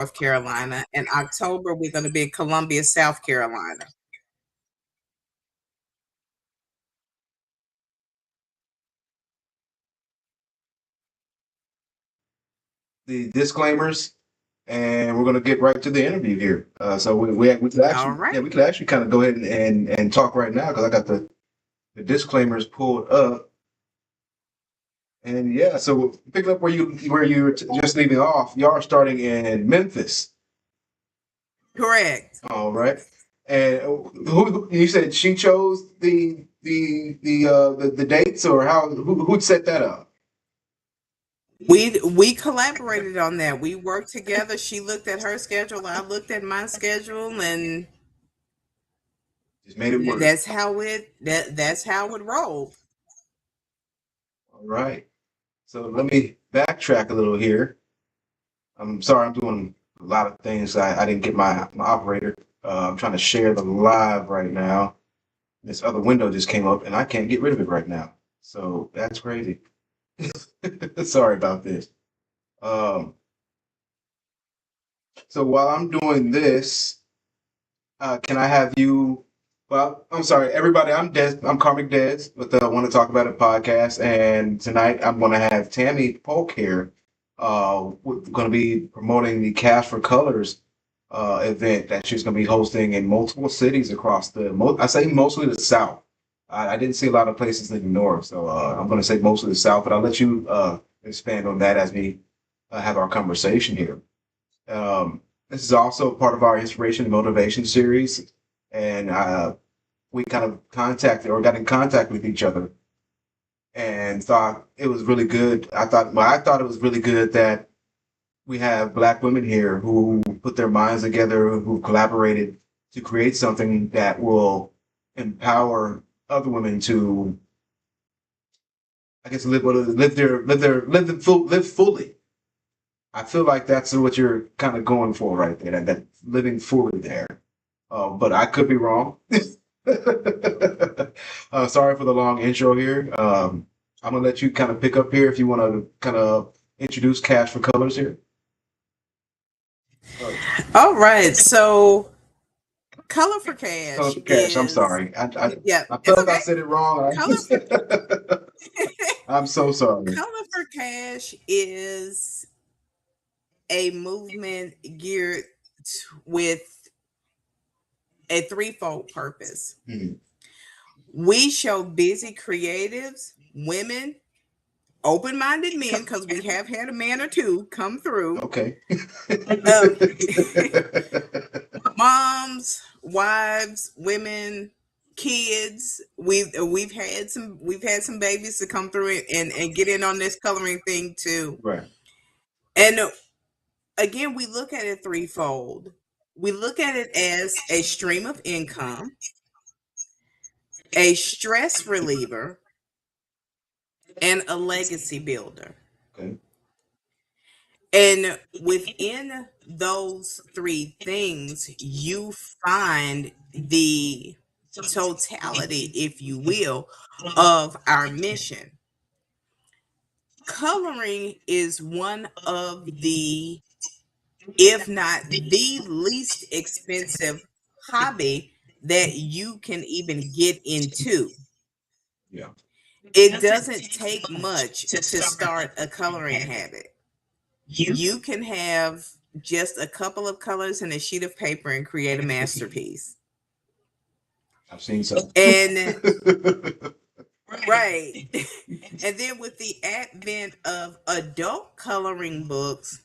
North Carolina. In October, we're going to be in Columbia, South Carolina. The disclaimers, and we're going to get right to the interview here. So we could All actually, yeah, right. we could actually kind of go ahead and talk right now because I got the disclaimers pulled up. And yeah, so picking up where you were just leaving off, you are starting in Memphis. Correct. All right. And who you said she chose the dates, or who set that up? We collaborated on that. We worked together. She looked at her schedule, I looked at my schedule, and Just made it work. that's how it rolled. All right. So let me backtrack a little here. I'm sorry, I'm doing a lot of things. I didn't get my operator. I'm trying to share the live right now. This other window just came up and I can't get rid of it right now. So that's crazy. Sorry about this. Um, so while I'm doing this, can I have you? Well, I'm sorry, everybody. I'm Des. I'm Karmic Des with the Want to Talk About It podcast, and tonight I'm going to have Tammy Polk here. We're going to be promoting the Cash for Colors event that she's going to be hosting in multiple cities across I say mostly the South. I didn't see a lot of places in the North, so I'm going to say mostly the South. But I'll let you expand on that as we have our conversation here. This is also part of our inspiration and motivation series, and we kind of contacted or got in contact with each other and thought it was really good. I thought it was really good that we have Black women here who put their minds together, who collaborated to create something that will empower other women to, I guess, live fully. I feel like that's what you're kind of going for right there, that living fully there. But I could be wrong. Sorry for the long intro here. I'm gonna let you kind of pick up here if you want to kind of introduce Cash for Colors here. Uh, All right. So Color for Color Cash for Cash. I'm is sorry. yeah, I it's felt I okay. said it wrong. Color for I'm so sorry. Color for Cash is a movement geared with a threefold purpose. Mhm. We show busy creatives, women, open minded men, because we have had a man or two come through, Okay. um, moms, wives, women, kids. We've had some babies to come through and get in on this coloring thing too. Right. And again, we look at it threefold. We look at it as a stream of income, a stress reliever, and a legacy builder. Okay. And within those three things, you find the totality, if you will, of our mission. Coloring is one of the, if not the least expensive hobby that you can even get into. Yeah. It doesn't take much to start a coloring habit. You can have just a couple of colors and a sheet of paper and create a masterpiece. I've seen some. And right. And then with the advent of adult coloring books,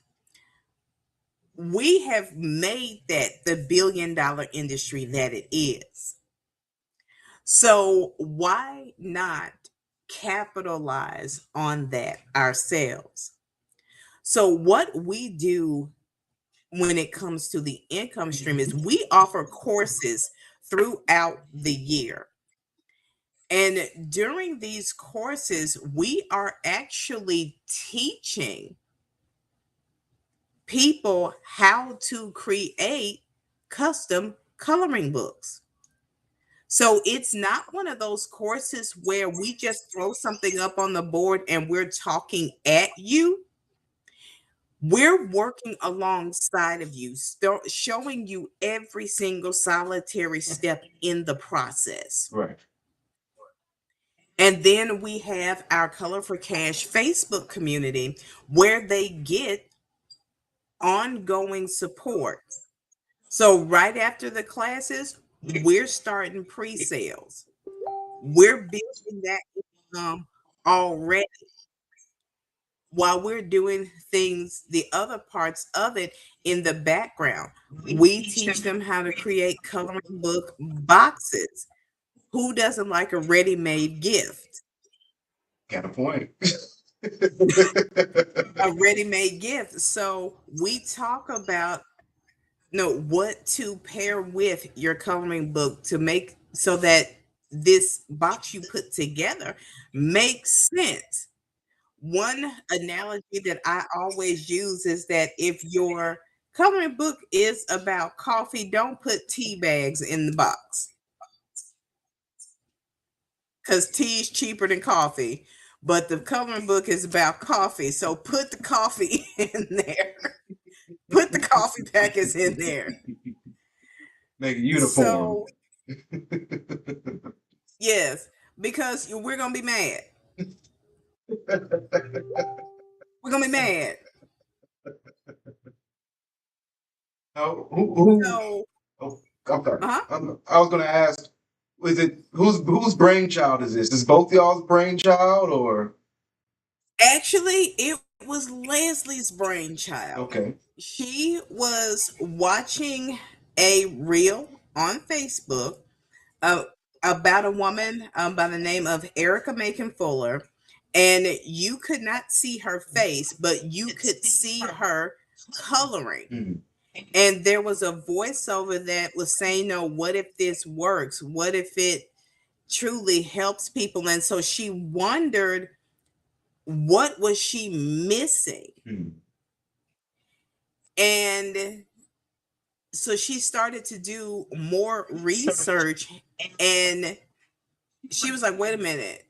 we have made that the billion-dollar industry that it is. So why not capitalize on that ourselves? So what we do when it comes to the income stream is we offer courses throughout the year. And during these courses, we are actually teaching people how to create custom coloring books. So it's not one of those courses where we just throw something up on the board and we're talking at you. We're working alongside of you, showing you every single solitary step in the process. Right. And then we have our Color for Cash Facebook community where they get ongoing support. So, right after the classes, we're starting pre sales. We're building that income already while we're doing things, the other parts of it in the background. We teach them how to create coloring book boxes. Who doesn't like a ready made gift? Got a point. A ready made gift. So we talk about what to pair with your coloring book to make so that this box you put together makes sense. One analogy that I always use is that if your coloring book is about coffee, don't put tea bags in the box because tea is cheaper than coffee. But the coloring book is about coffee, so put the coffee in there. Put the coffee packets in there. Make a uniform. So yes, because we're gonna be mad. We're gonna be mad. Who? So, Oh, I'm sorry. uh-huh. I was going to ask, is it whose brainchild is this? Is both y'all's brainchild or? Actually, it was Leslie's brainchild. Okay. She was watching a reel on Facebook uh, about a woman by the name of Erica Macon Fuller, and you could not see her face, but you could see her coloring. Mhm. And there was a voiceover that was saying, no, what if this works? What if it truly helps people? And so she wondered, what was she missing? Mhm. And so she started to do more research, and she was like, wait a minute.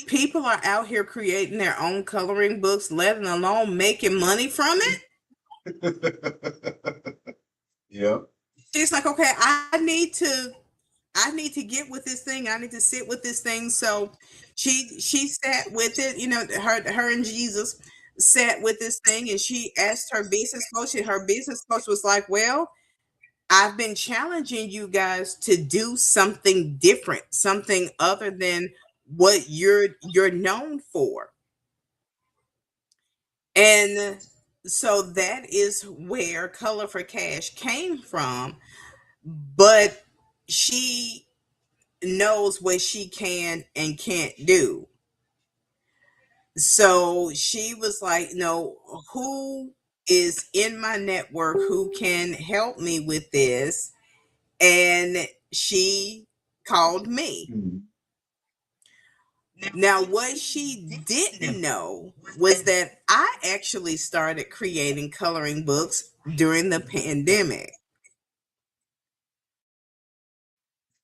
People are out here creating their own coloring books, let alone making money from it. Yeah. She's like, okay, I need to get with this thing. I need to sit with this thing. So she sat with it, her and Jesus sat with this thing, and she asked her business coach, and her business coach was like, well, I've been challenging you guys to do something different, something other than what you're known for. And so that is where Color for Cash came from. But she knows what she can and can't do. So she was like, no, who is in my network who can help me with this? And she called me. Mhm. Now, what she didn't know was that I actually started creating coloring books during the pandemic.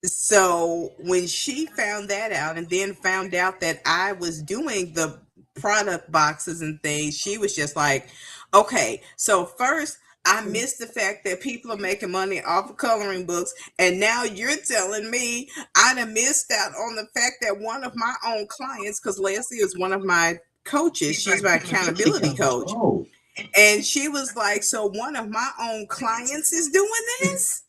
So when she found that out and then found out that I was doing the product boxes and things, she was just like, okay, so first I missed the fact that people are making money off of coloring books, and now you're telling me I done missed out on the fact that one of my own clients, because Leslie is one of my coaches, she's my accountability coach, Oh. and she was like, so one of my own clients is doing this?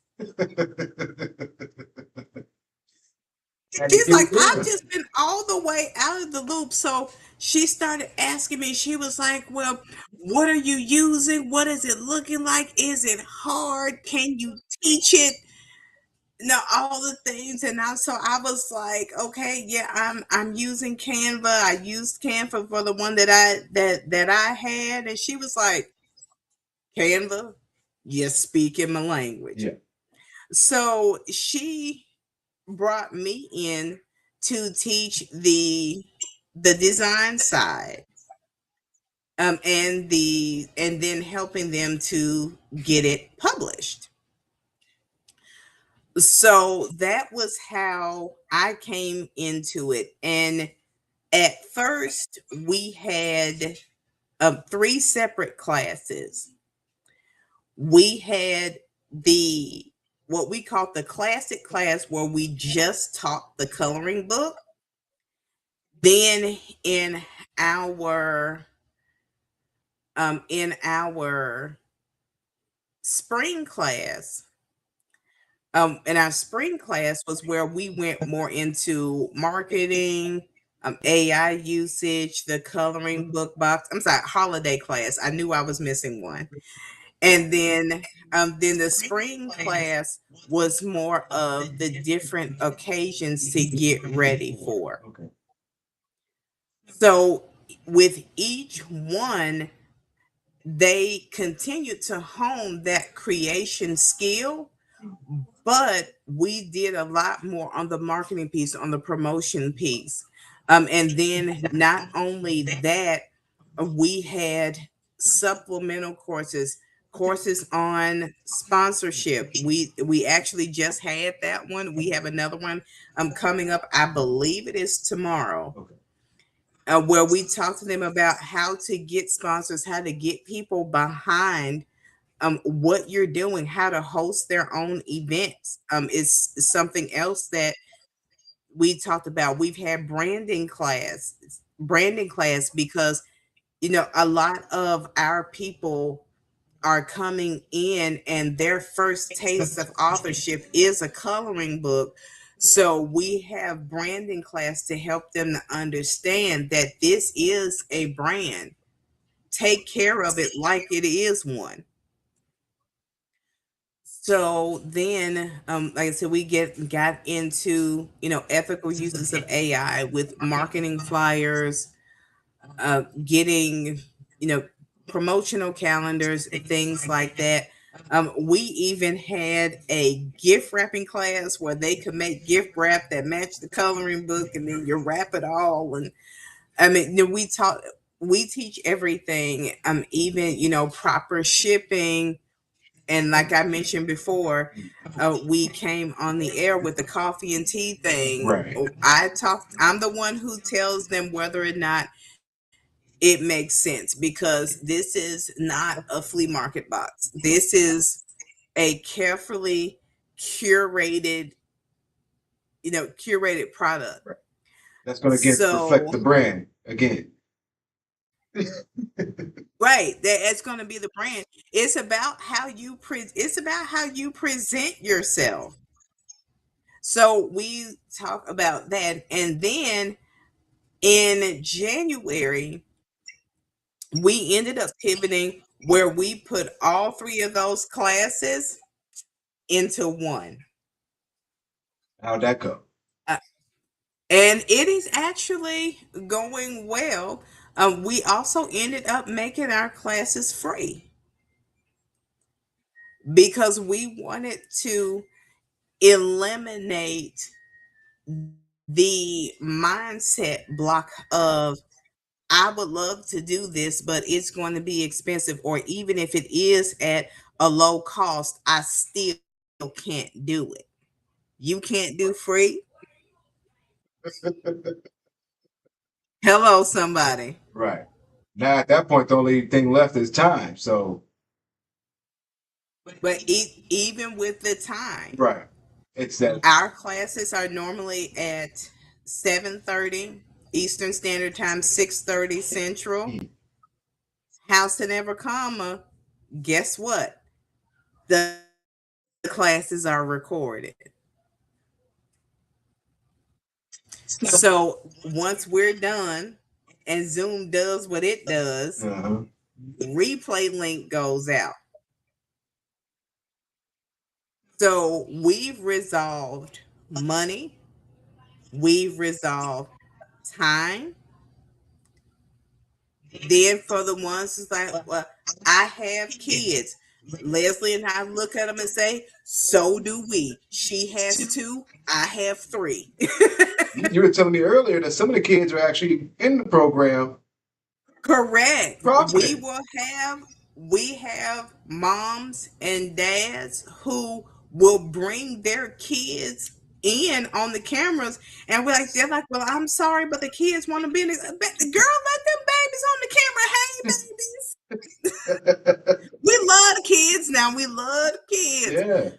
She's like, I've just been all the way out of the loop. So she started asking me, she was like, well, what are you using? What is it looking like? Is it hard? Can you teach it? No, all the things. And I was like, okay, yeah, I'm using Canva. I used Canva for the one that I had. And she was like, Canva, you're speaking my language. Yeah. So she brought me in to teach the design side, and then helping them to get it published. So that was how I came into it. And at first we had three separate classes. We had the what we called the classic class where we just taught the coloring book. Then our in our spring class, in our spring class was where we went more into marketing, AI usage, the coloring book box. I'm sorry, holiday class. I knew I was missing one. And then the spring class was more of the different occasions to get ready for. Okay. So with each one, they continued to hone that creation skill, but we did a lot more on the marketing piece, on the promotion piece. And then not only that, we had supplemental courses on sponsorship. We actually just had that one. We have another one coming up. I believe it is tomorrow. Okay. Where we talk to them about how to get sponsors, how to get people behind what you're doing, how to host their own events. Is something else that we talked about. We've had branding class because a lot of our people are coming in and their first taste of authorship is a coloring book. So we have branding class to help them to understand that this is a brand. Take care of it like it is one. So then, like I said, we got into ethical uses of AI with marketing flyers, getting you know promotional calendars and things like that. We even had a gift wrapping class where they could make gift wrap that matched the coloring book, and then you wrap it all. And I mean, we teach everything, even proper shipping. And like I mentioned before, we came on the air with the coffee and tea thing. Right. I'm the one who tells them whether or not it makes sense, because this is not a flea market box. This is a carefully curated, curated product. Right. That's going to reflect the So, brand again. right, that's going to be the brand. It's about it's about how you present yourself. So we talk about that, and then in January we ended up pivoting where we put all three of those classes into one. How'd that go? Uh, and it is actually going well. We also ended up making our classes free because we wanted to eliminate the mindset block of I would love to do this, but it's going to be expensive, or even if it is at a low cost, I still can't do it. You can't do free? Hello, somebody. Right. Now at that point, the only thing left is time. So, But even with the time, right. It's that. our classes are normally at 7:30 Eastern Standard Time, 6:30 Central. House and Ever Comma, guess what? The classes are recorded. So once we're done and Zoom does what it does, Uh-huh. replay link goes out. So we've resolved money, we've resolved time. Then for the ones who's like, well, I have kids. Leslie and I look at them and say, so do we. She has two, I have three. You were telling me earlier that some of the kids are actually in the program. Correct. Profiting. We have moms and dads who will bring their kids in on the cameras, and they're like, well, I'm sorry, but the kids want to be in the girl. Let them babies on the camera. Hey, babies, we love the kids now. We love the kids. Yeah.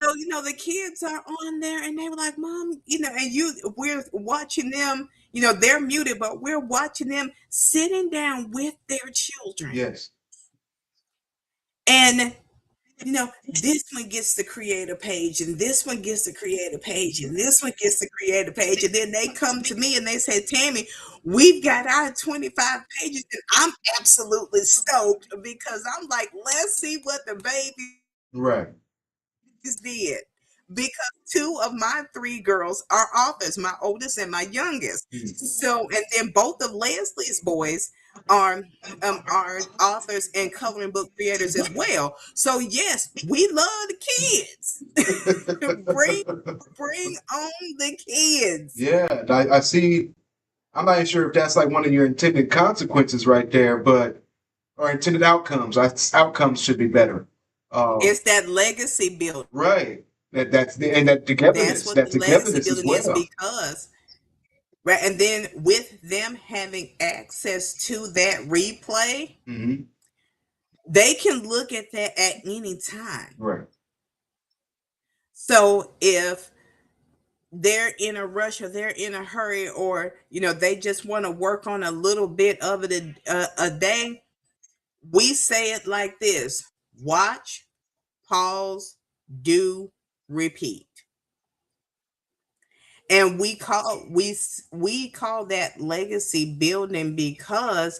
So the kids are on there, and they were like, "Mom, and we're watching them. They're muted, but we're watching them sitting down with their children, Yes. and." This one gets to create a page, and this one gets to create a page, and this one gets to create a page. And then they come to me and they say, Tammy, we've got our 25 pages. And I'm absolutely stoked because I'm like, let's see what the Right. babies did. Because two of my three girls are authors, my oldest and my youngest. So, and then both of Leslie's boys are authors and coloring book creators as well. So yes, we love the kids. bring on the kids. Yeah, I see. I'm not sure if that's like one of your intended consequences right there, but or intended outcomes. Outcomes should be better. It's that legacy building. Right. That's the and that togetherness. That's what That the legacy togetherness as building is, well. because right, and then with them having access to that replay, Hmm. they can look at that at any time. Right. So if they're in a rush or they're in a hurry, or they just want to work on a little bit of it a day, we say it like this: watch, pause, do, repeat. And we call that legacy building, because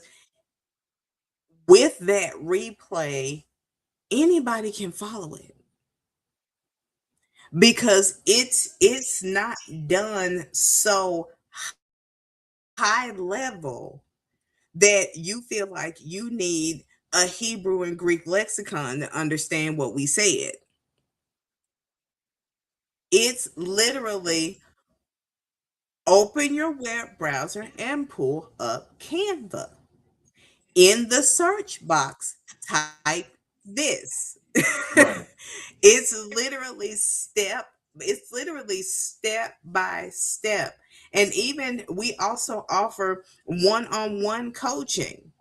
with that replay, anybody can follow it, because it's not done so high level that you feel like you need a Hebrew and Greek lexicon to understand what we said. It's literally open your web browser and pull up Canva. In the search box, type this. Right. It's literally step by step. And even we also offer one-on-one coaching.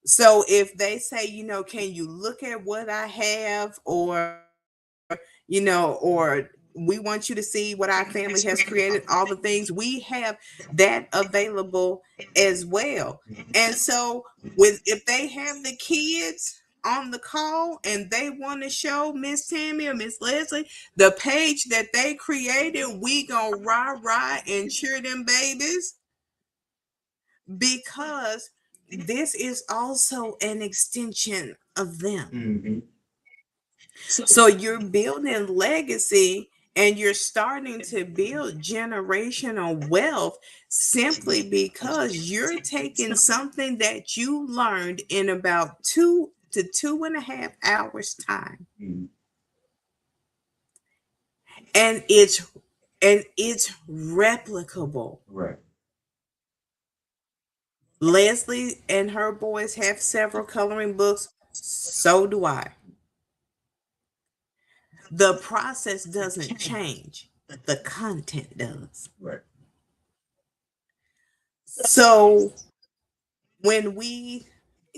So if they say, can you look at what I have, or we want you to see what our family has created, all the things, we have that available as well. And so if they have the kids on the call and they want to show Miss Tammy or Miss Leslie the page that they created, we gonna rah and cheer them babies, because this is also an extension of them. Hmm. So you're building legacy, and you're starting to build generational wealth, simply because you're taking something that you learned in about 2 to 2.5 hours time, Hmm. and it's replicable. Right. Leslie and her boys have several coloring books. So do I. The process doesn't change, the content does. Right. So when we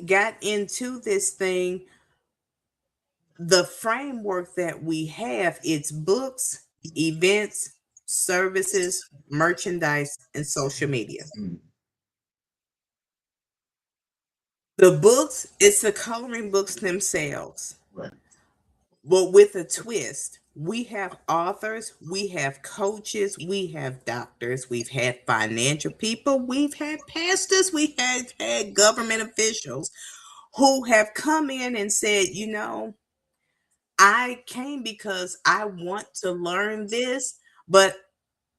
got into this thing, the framework that we have, it's books, events, services, merchandise, and social media. Mm. The books, it's the coloring books themselves, Right. but with a twist. We have authors, we have coaches, we have doctors, we've had financial people, we've had pastors, we have had government officials who have come in and said, I came because I want to learn this, but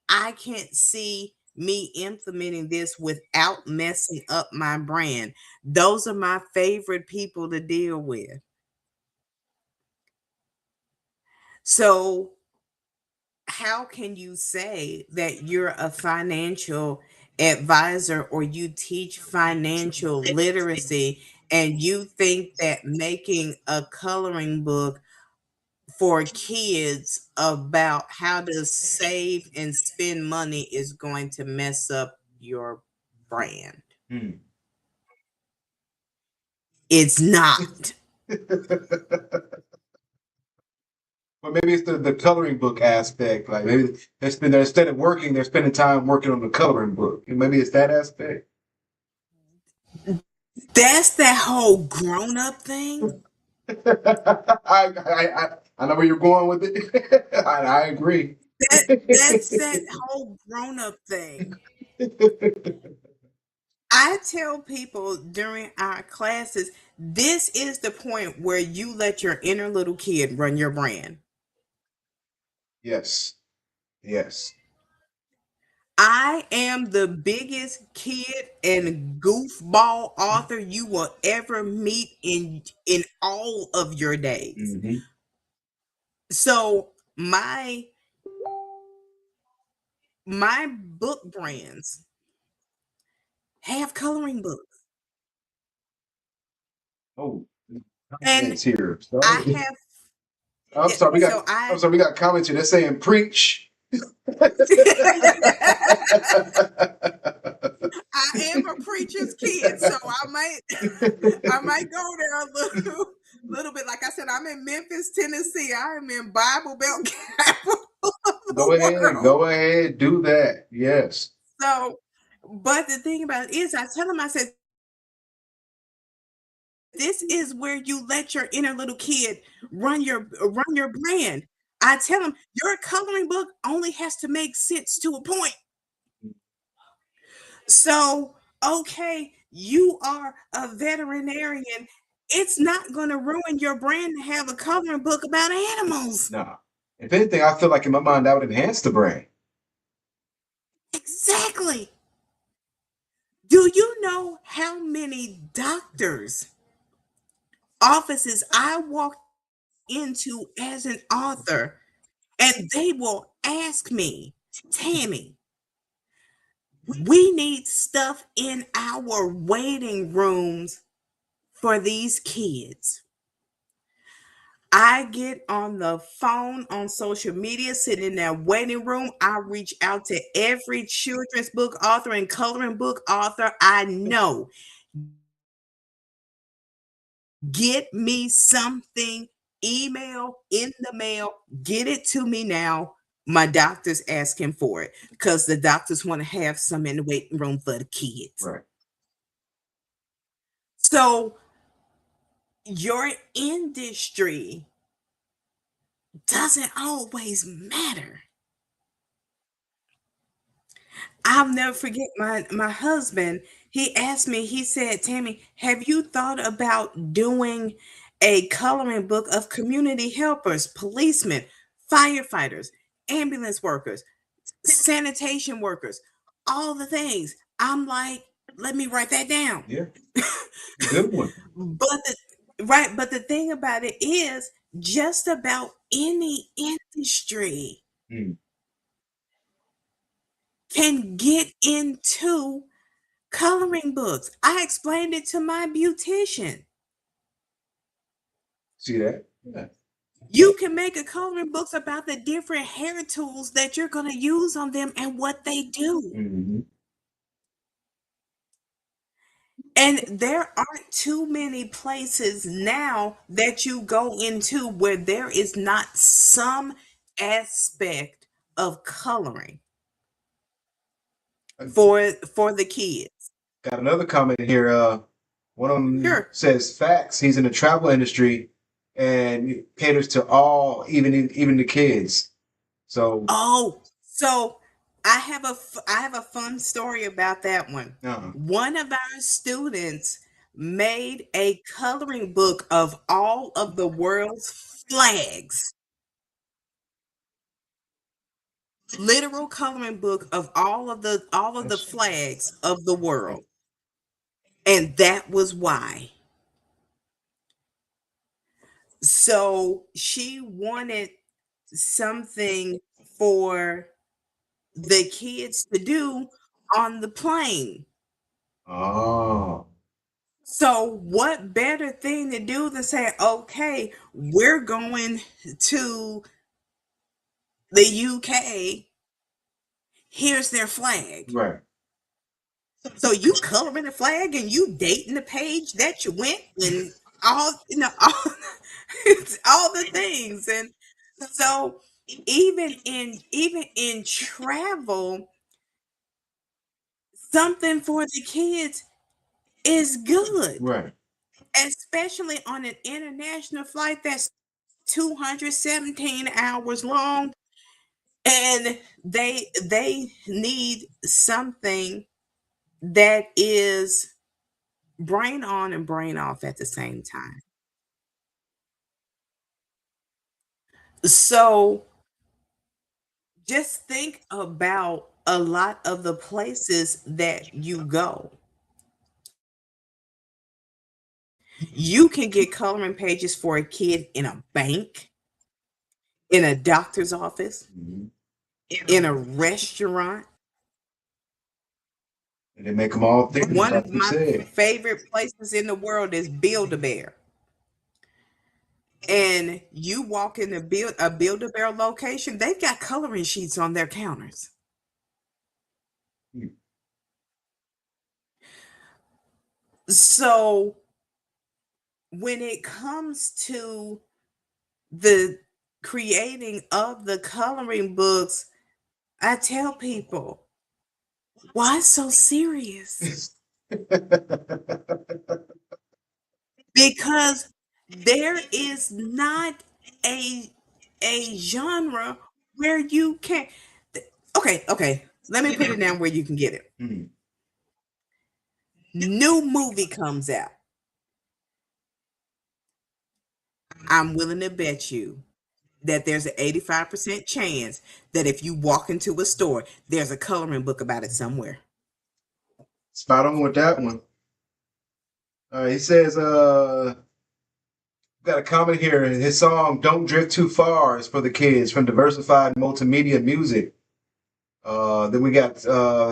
I can't see me implementing this without messing up my brand. Those are my favorite people to deal with. So, how can you say that you're a financial advisor or you teach financial literacy, and you think that making a coloring book for kids about how to save and spend money is going to mess up your brand. Hmm. It's not. But maybe it's the coloring book aspect. Like maybe they're instead of working, they're spending time working on the coloring book. And maybe it's that aspect. That's that whole grown up thing. I know where you're going with it. I agree. That's that whole grown up thing. I tell people during our classes, this is the point where you let your inner little kid run your brand. Yes. Yes. I am the biggest kid and goofball author you will ever meet in all of your days. Mm-hmm. So my book brands have coloring books. Oh, And comments here. I Sorry. have I'm sorry. so I I'm sorry. We got comments here. They're saying preach. I am a preacher's kid, so I might go there a little bit. Like I said, I'm in Memphis, Tennessee. I am in Bible Belt capital of Go the ahead. world. Go ahead. Do that. Yes. So, but the thing about it is, I tell them, I said, this is where you let your inner little kid run your brand. I tell them your coloring book only has to make sense to a point. So, okay, you are a veterinarian. It's not going to ruin your brand to have a coloring book about animals. Nah. If anything, I feel like in my mind that would enhance the brand. Exactly. Do you know how many doctors' offices I walked into as an author, and they will ask me, Tammy, we need stuff in our waiting rooms for these kids. I get on the phone on social media, sitting in that waiting room. I reach out to every children's book author and coloring book author I know. Get me something, email in the mail, get it to me now. My doctor's asking for it because the doctors want to have some in the waiting room for the kids. Right. So, your industry doesn't always matter. I'll never forget my husband. He asked me, he said, Tammy, have you thought about doing a coloring book of community helpers, policemen, firefighters, ambulance workers, sanitation workers, all the things? I'm like, let me write that down. Yeah. Good one. But the thing about it is just about any industry Mm. can get into coloring books. I explained it to my beautician. See that? Yeah. You can make a coloring books about the different hair tools that you're going to use on them and what they do. Mm-hmm. And there aren't too many places now that you go into where there is not some aspect of coloring for the kids. Got another comment here. One of them Sure. says facts. He's in the travel industry and caters to all, even the kids. So, Oh, so I have a fun story about that one. uh, One of our students made a coloring book of all of the world's flags. Literal coloring book of all of the that's flags of the world. And that was why. So she wanted something for the kids to do on the plane. oh, So, what better thing to do than say, okay, we're going to the UK, here's their flag. Right. So you coloring the flag and you dating the page that you went and all all, all the things. And so even in travel, something for the kids is good, Right. especially on an international flight that's 217 hours long, and they need something that is brain on and brain off at the same time. So just think about a lot of the places that you go. You can get coloring pages for a kid in a bank, in a doctor's office, Mhm. in a restaurant. And they make them all thick, One like of you my said. favorite places in the world is Build-A-Bear. And you walk in a Build-A-Bear location, they've got coloring sheets on their counters. Mm. So when it comes to the creating of the coloring books, I tell people, why so serious? Because there is not a genre where you can okay, let me put it down where you can get it. Mm. New movie comes out. I'm willing to bet you that there's an 85% chance that if you walk into a store, there's a coloring book about it somewhere. Spot on with that one. He says, got a comment here. His song "Don't Drift Too Far" is for the kids from Diversified Multimedia Music. Then we got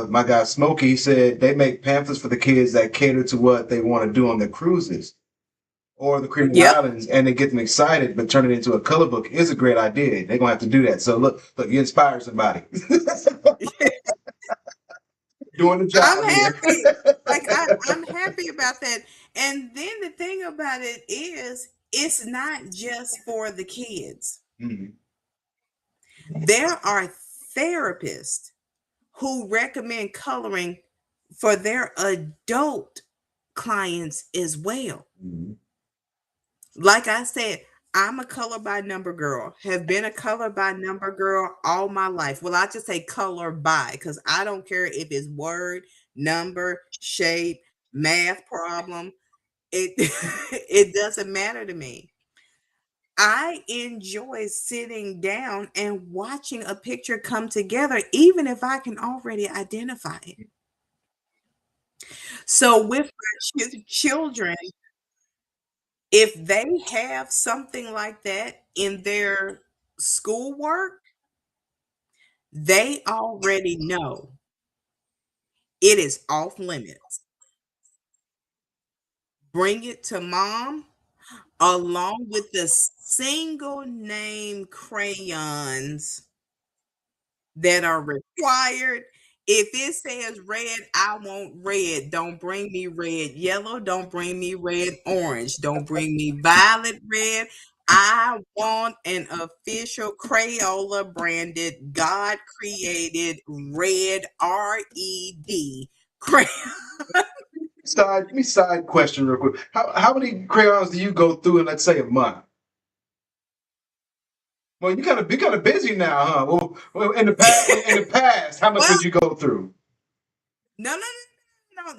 my guy Smokey. He said they make pamphlets for the kids that cater to what they want to do on their cruises or the Caribbean Yep. islands, and they get them excited. But turn it into a color book is a great idea. They're gonna have to do that. So look, you inspire somebody doing the I'm job here. happy. I'm happy about that. And then the thing about it is, it's not just for the kids. Mhm. There are therapists who recommend coloring for their adult clients as well. Mhm. Like I said, I'm a color by number girl, have been a color by number girl all my life. Well, I just say color by because I don't care if it's word, number, shape, math problem. It it doesn't matter to me. I enjoy sitting down and watching a picture come together, even if I can already identify it. So with my children, if they have something like that in their schoolwork, they already know it is off limits. Bring it to mom along with the single name crayons that are required. If it says red, I want red. Don't bring me red yellow. Don't bring me red orange. Don't bring me violet red. I want an official Crayola branded, God created red RED crayon. Give me side question real quick. How many crayons do you go through in, let's say, a month? Well, you kind of busy now, huh? Well, in the past, how much Well, would you go through? no.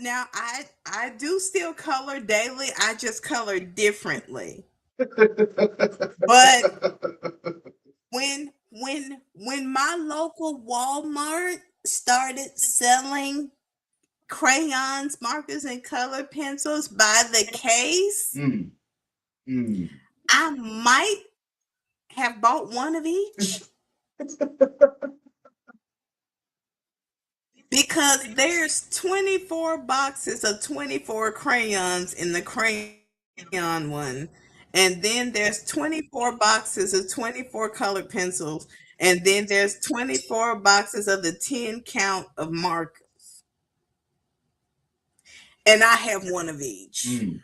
Now I do still color daily. I just color differently. But when my local Walmart started selling crayons, markers, and color pencils by the case, Mm, mm. I might have bought one of each Because there's 24 boxes of 24 crayons in the crayon one. And then there's 24 boxes of 24 colored pencils. And then there's 24 boxes of the 10 count of markers. And I have one of each. Mm.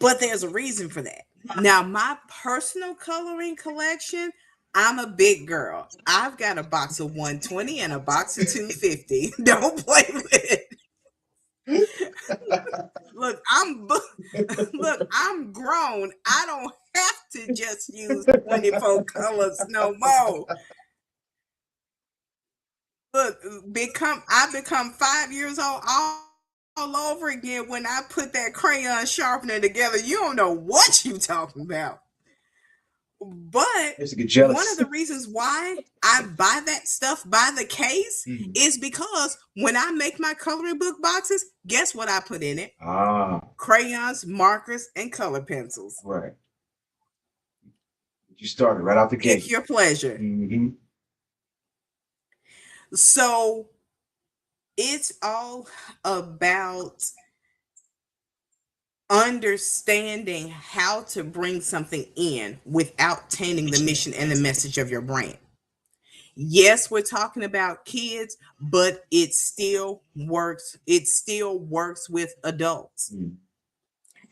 But there's a reason for that. Now, my personal coloring collection, I'm a big girl. I've got a box of 120 and a box of 250. Don't play with it. Look, I'm grown. I don't have to just use 24 colors no more. Look, I become 5 years old all over again when I put that crayon sharpener together. You don't know what you talking about. But I used to get jealous. one of the reasons why I buy that stuff by the case is because when I make my coloring book boxes, guess what I put in it? Crayons, markers, and color pencils. Right. You started right out the gate. It's your pleasure. Mm-hmm. So it's all about understanding how to bring something in without tainting the mission and the message of your brand. Yes, we're talking about kids, but it still works. It still works with adults.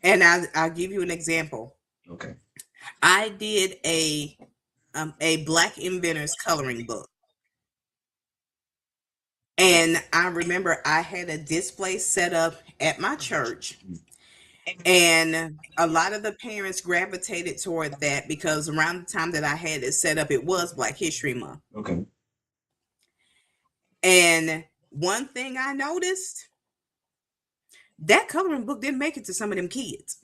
And I'll give you an example. Okay. I did a Black inventors coloring book. And I remember I had a display set up at my church. And a lot of the parents gravitated toward that because around the time that I had it set up, it was Black History Month. Okay. And one thing I noticed, that coloring book didn't make it to some of them kids.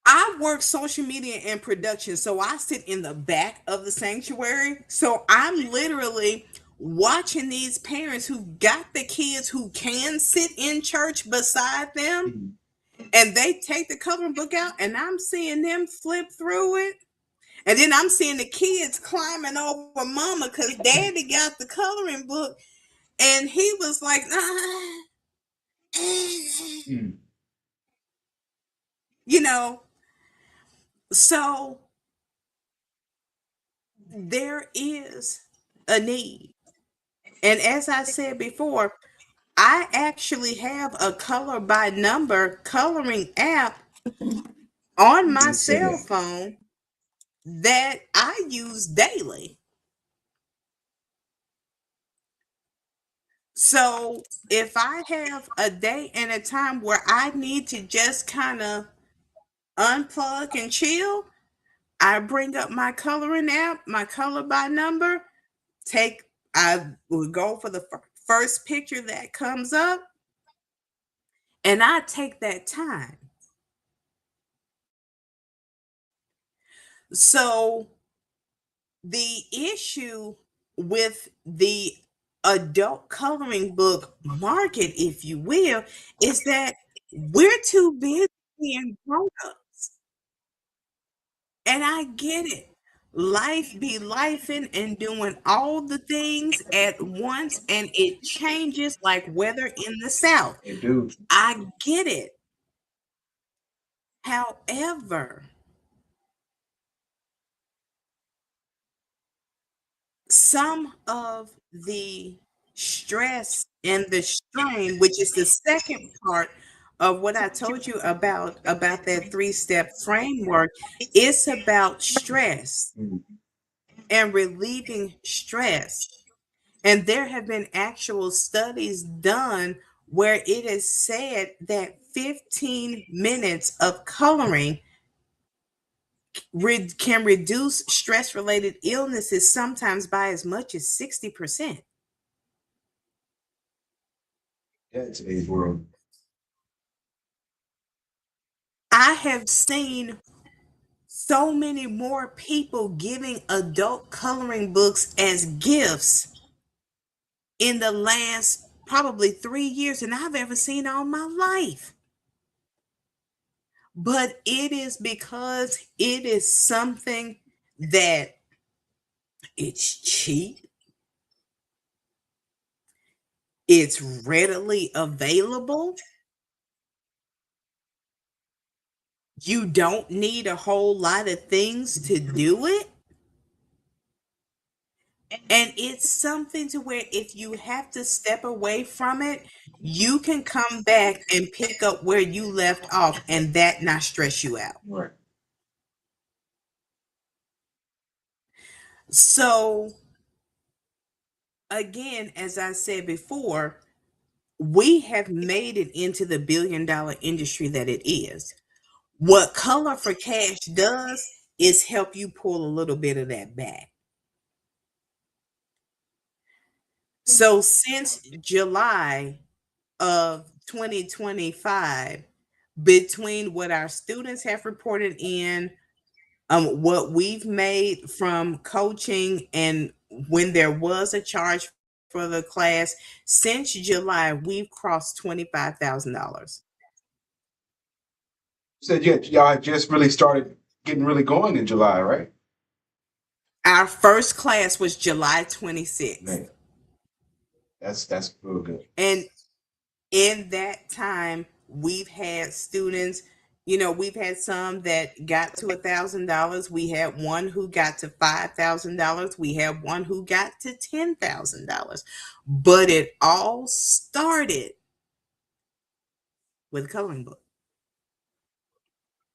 I work social media and production, so I sit in the back of the sanctuary. So I'm literally watching these parents who got the kids who can sit in church beside them, and they take the coloring book out, and I'm seeing them flip through it. And then I'm seeing the kids climbing over mama because daddy got the coloring book. And he was like, you know, so there is a need. And as I said before, I actually have a color by number coloring app on my cell phone that I use daily. So if I have a day and a time where I need to just kind of unplug and chill, I bring up my coloring app, my color by number, I will go for the first picture that comes up, and I take that time. So the issue with the adult coloring book market, if you will, is that we're too busy being grown-ups. And I get it. Life be lifing and doing all the things at once, and it changes like weather in the South. They do. I get it. However, some of the stress and the strain, which is the second part of what I told you about that three-step framework, it's about stress and relieving stress. And there have been actual studies done where it is said that 15 minutes of coloring can reduce stress-related illnesses sometimes by as much as 60%. Yeah, in today's world. I have seen so many more people giving adult coloring books as gifts in the last probably 3 years than I've ever seen all my life. but it is because it is something that it's cheap, it's readily available. You don't need a whole lot of things to do it. And it's something to where if you have to step away from it, you can come back and pick up where you left off and that not stress you out. Right. So, again, as I said before, we have made it into the billion-dollar industry that it is. What Color for Cash does is help you pull a little bit of that back. So, since July of 2025, between what our students have reported in, what we've made from coaching, and when there was a charge for the class, since July, we've crossed $25,000. Said y'all had just really started getting really going in July, right? Our first class was July 26th. Man, that's real good. And in that time, we've had students, we've had some that got to $1,000. We had one who got to $5,000. We had one who got to $10,000. But it all started with a coloring book.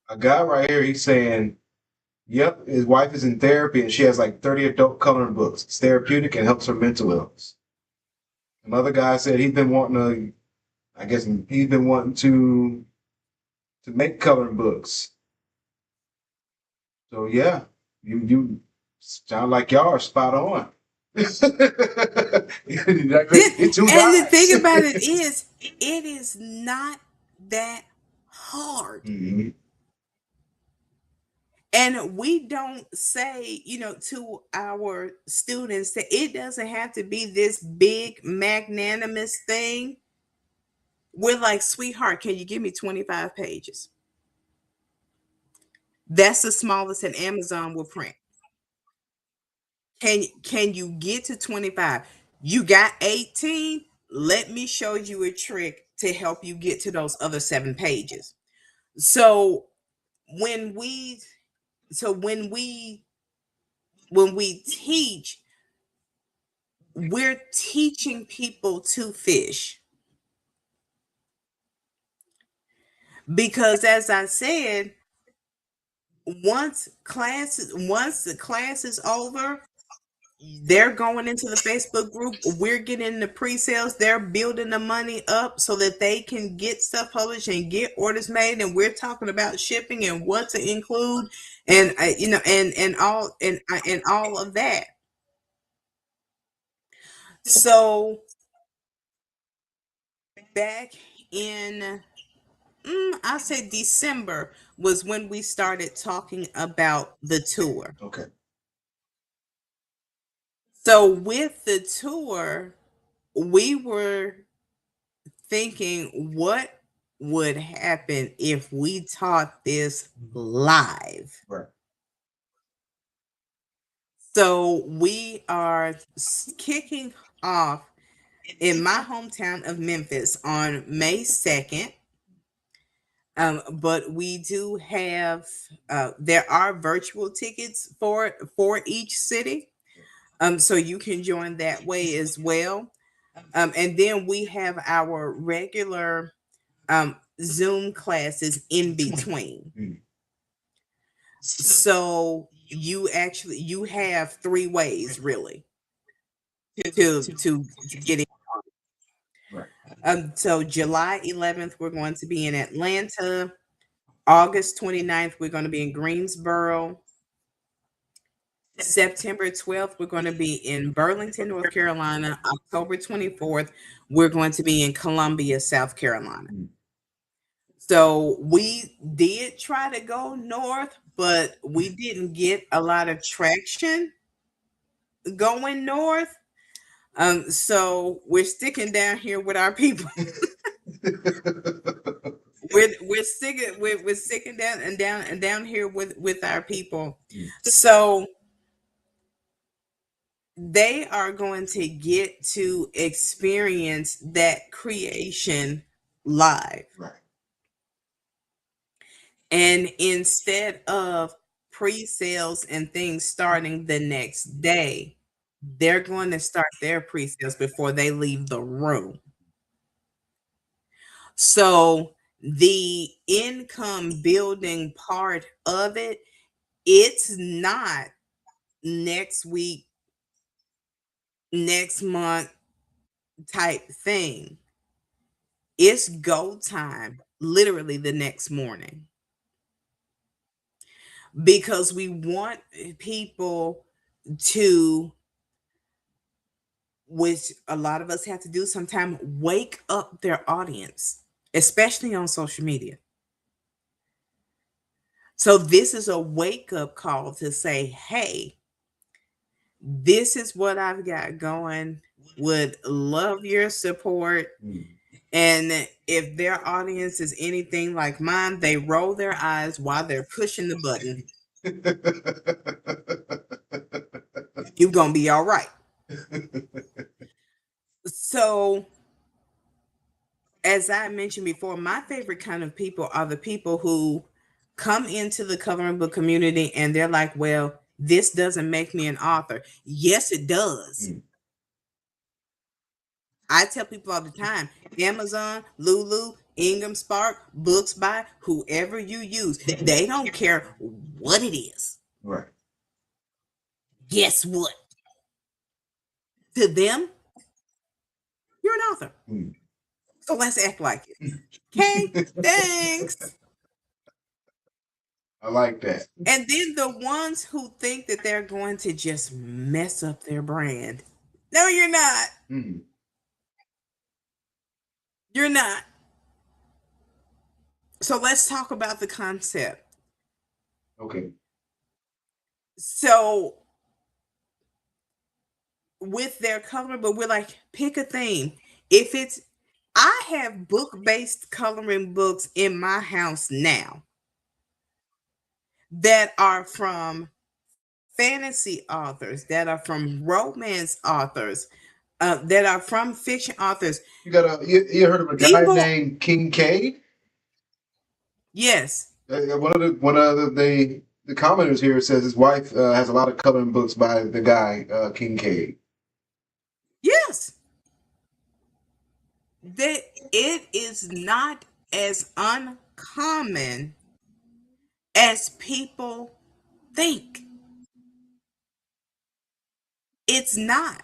A guy right here, he's saying, yep, his wife is in therapy and she has like 30 adult coloring books. It's therapeutic and helps her mental illness. Another guy said he's been wanting to, I guess he's been wanting to make coloring books. So yeah, you sound like y'all are spot on. And the thing about it is not that hard. Mm-hmm. And we don't say, to our students that it doesn't have to be this big magnanimous thing. We're like, sweetheart, can you give me 25 pages? That's the smallest that Amazon will print. Can you get to 25? You got 18? Let me show you a trick to help you get to those other 7 pages. So when we teach, we're teaching people to fish. Because as I said, once the class is over, they're going into the Facebook group. We're getting the pre-sales. They're building the money up so that they can get stuff published and get orders made. And we're talking about shipping and what to include, and and all of that. So back in, I say December was when we started talking about the tour. Okay. So with the tour, we were thinking, what would happen if we taught this live? Right. So we are kicking off in my hometown of Memphis on May 2nd. But we do have, there are virtual tickets for each city. So you can join that way as well. And then we have our regular Zoom classes in between. So you have 3 ways really to get in. So July 11th, we're going to be in Atlanta. August 29th, we're going to be in Greensboro. September 12th, we're going to be in Burlington, North Carolina. October 24th, we're going to be in Columbia, South Carolina. So we did try to go north, but we didn't get a lot of traction going north. So we're sticking down here with our people. we're sticking down here with our people. So they are going to get to experience that creation live. Right. And instead of pre-sales and things starting the next day, they're going to start their pre-sales before they leave the room. So the income building part of it, it's not next week, next month type thing. It's go time literally the next morning, because we want people to, which a lot of us have to do sometimes, wake up their audience, especially on social media. So this is a wake up call to say, hey, this is what I've got going. Would love your support. And if their audience is anything like mine, they roll their eyes while they're pushing the button. You're going to be all right. So, as I mentioned before, my favorite kind of people are the people who come into the coloring book community and they're like, well, this doesn't make me an author. Yes, it does. I tell people all the time, Amazon, Lulu, Ingham Spark, Books by, whoever you use, they don't care what it is. Right. Guess what? To them, you're an author. So let's act like it. Okay, thanks. I like that. And then the ones who think that they're going to just mess up their brand. No, you're not. You're not. So let's talk about the concept. Okay. So with their coloring, but we're like, pick a theme. If it's, I have book-based coloring books in my house now that are from fantasy authors, that are from romance authors, that are from fiction authors. You heard of a guy named Kincaid? Yes. One of the commenters here says his wife has a lot of coloring books by the guy Kincaid. Yes. That it is not as uncommon as people think. It's not.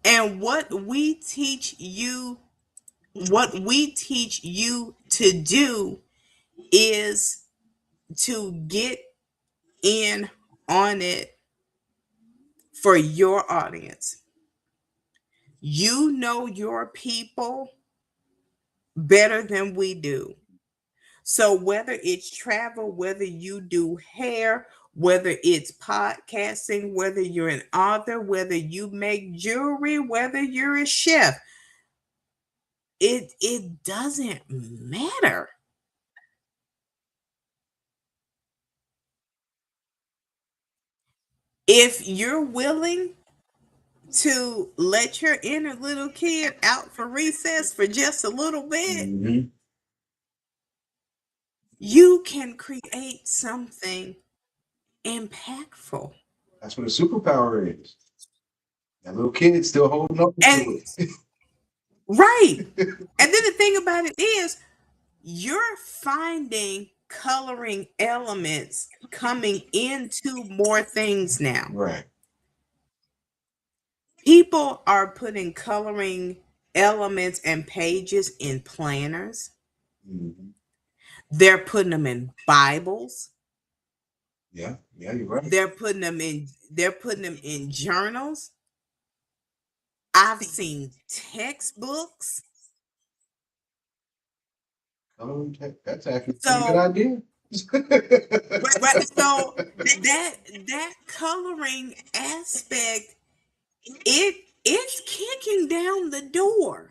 And what we teach you to do is to get in on it for your audience. You know your people better than we do. So whether it's travel, whether you do hair, whether it's podcasting, whether you're an author, whether you make jewelry, whether you're a chef, it doesn't matter. If you're willing to let your inner little kid out for recess for just a little bit, you can create something impactful. That's what a superpower is. That little kid's still holding up to it. Right. And then the thing about it is, you're finding coloring elements coming into more things now. Right. People are putting coloring elements and pages in planners. They're putting them in Bibles. Yeah, you're right. They're putting them in journals. I've seen textbooks. That's actually a pretty good idea. Right, so that coloring aspect, it's kicking down the door.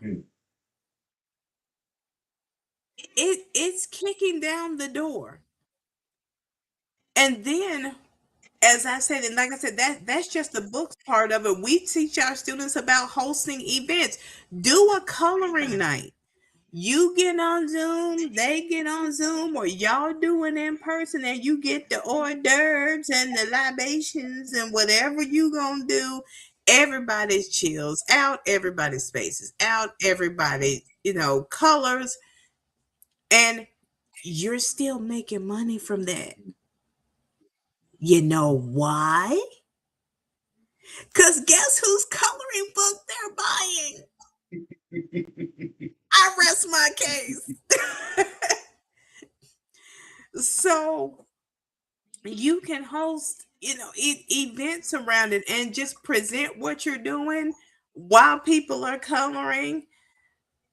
it's kicking down the door. And then, as I said, and like I said, that's just the books part of it. We teach our students about hosting events. Do a coloring night. You get on Zoom, they get on Zoom, or y'all do it in person, and you get the hors d'oeuvres and the libations and whatever you gonna do. Everybody's chills out, everybody's spaces out, everybody, colors, and you're still making money from that. You know why? Because guess whose coloring book they're buying? I rest my case. So you can host, events around it and just present what you're doing while people are coloring.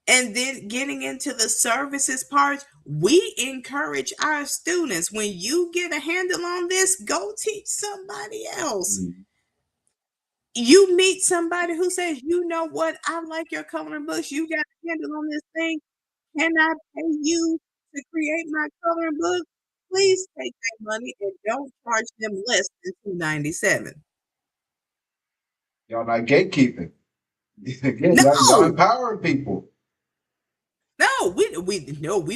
And then getting into the services part, we encourage our students, when you get a handle on this, go teach somebody else. You meet somebody who says, you know what, I like your coloring books. You got a handle on this thing. Can I pay you to create my coloring book? Please take that money and don't charge them less than $297. Y'all not gatekeeping. Again, y'all No, empowering people. no, we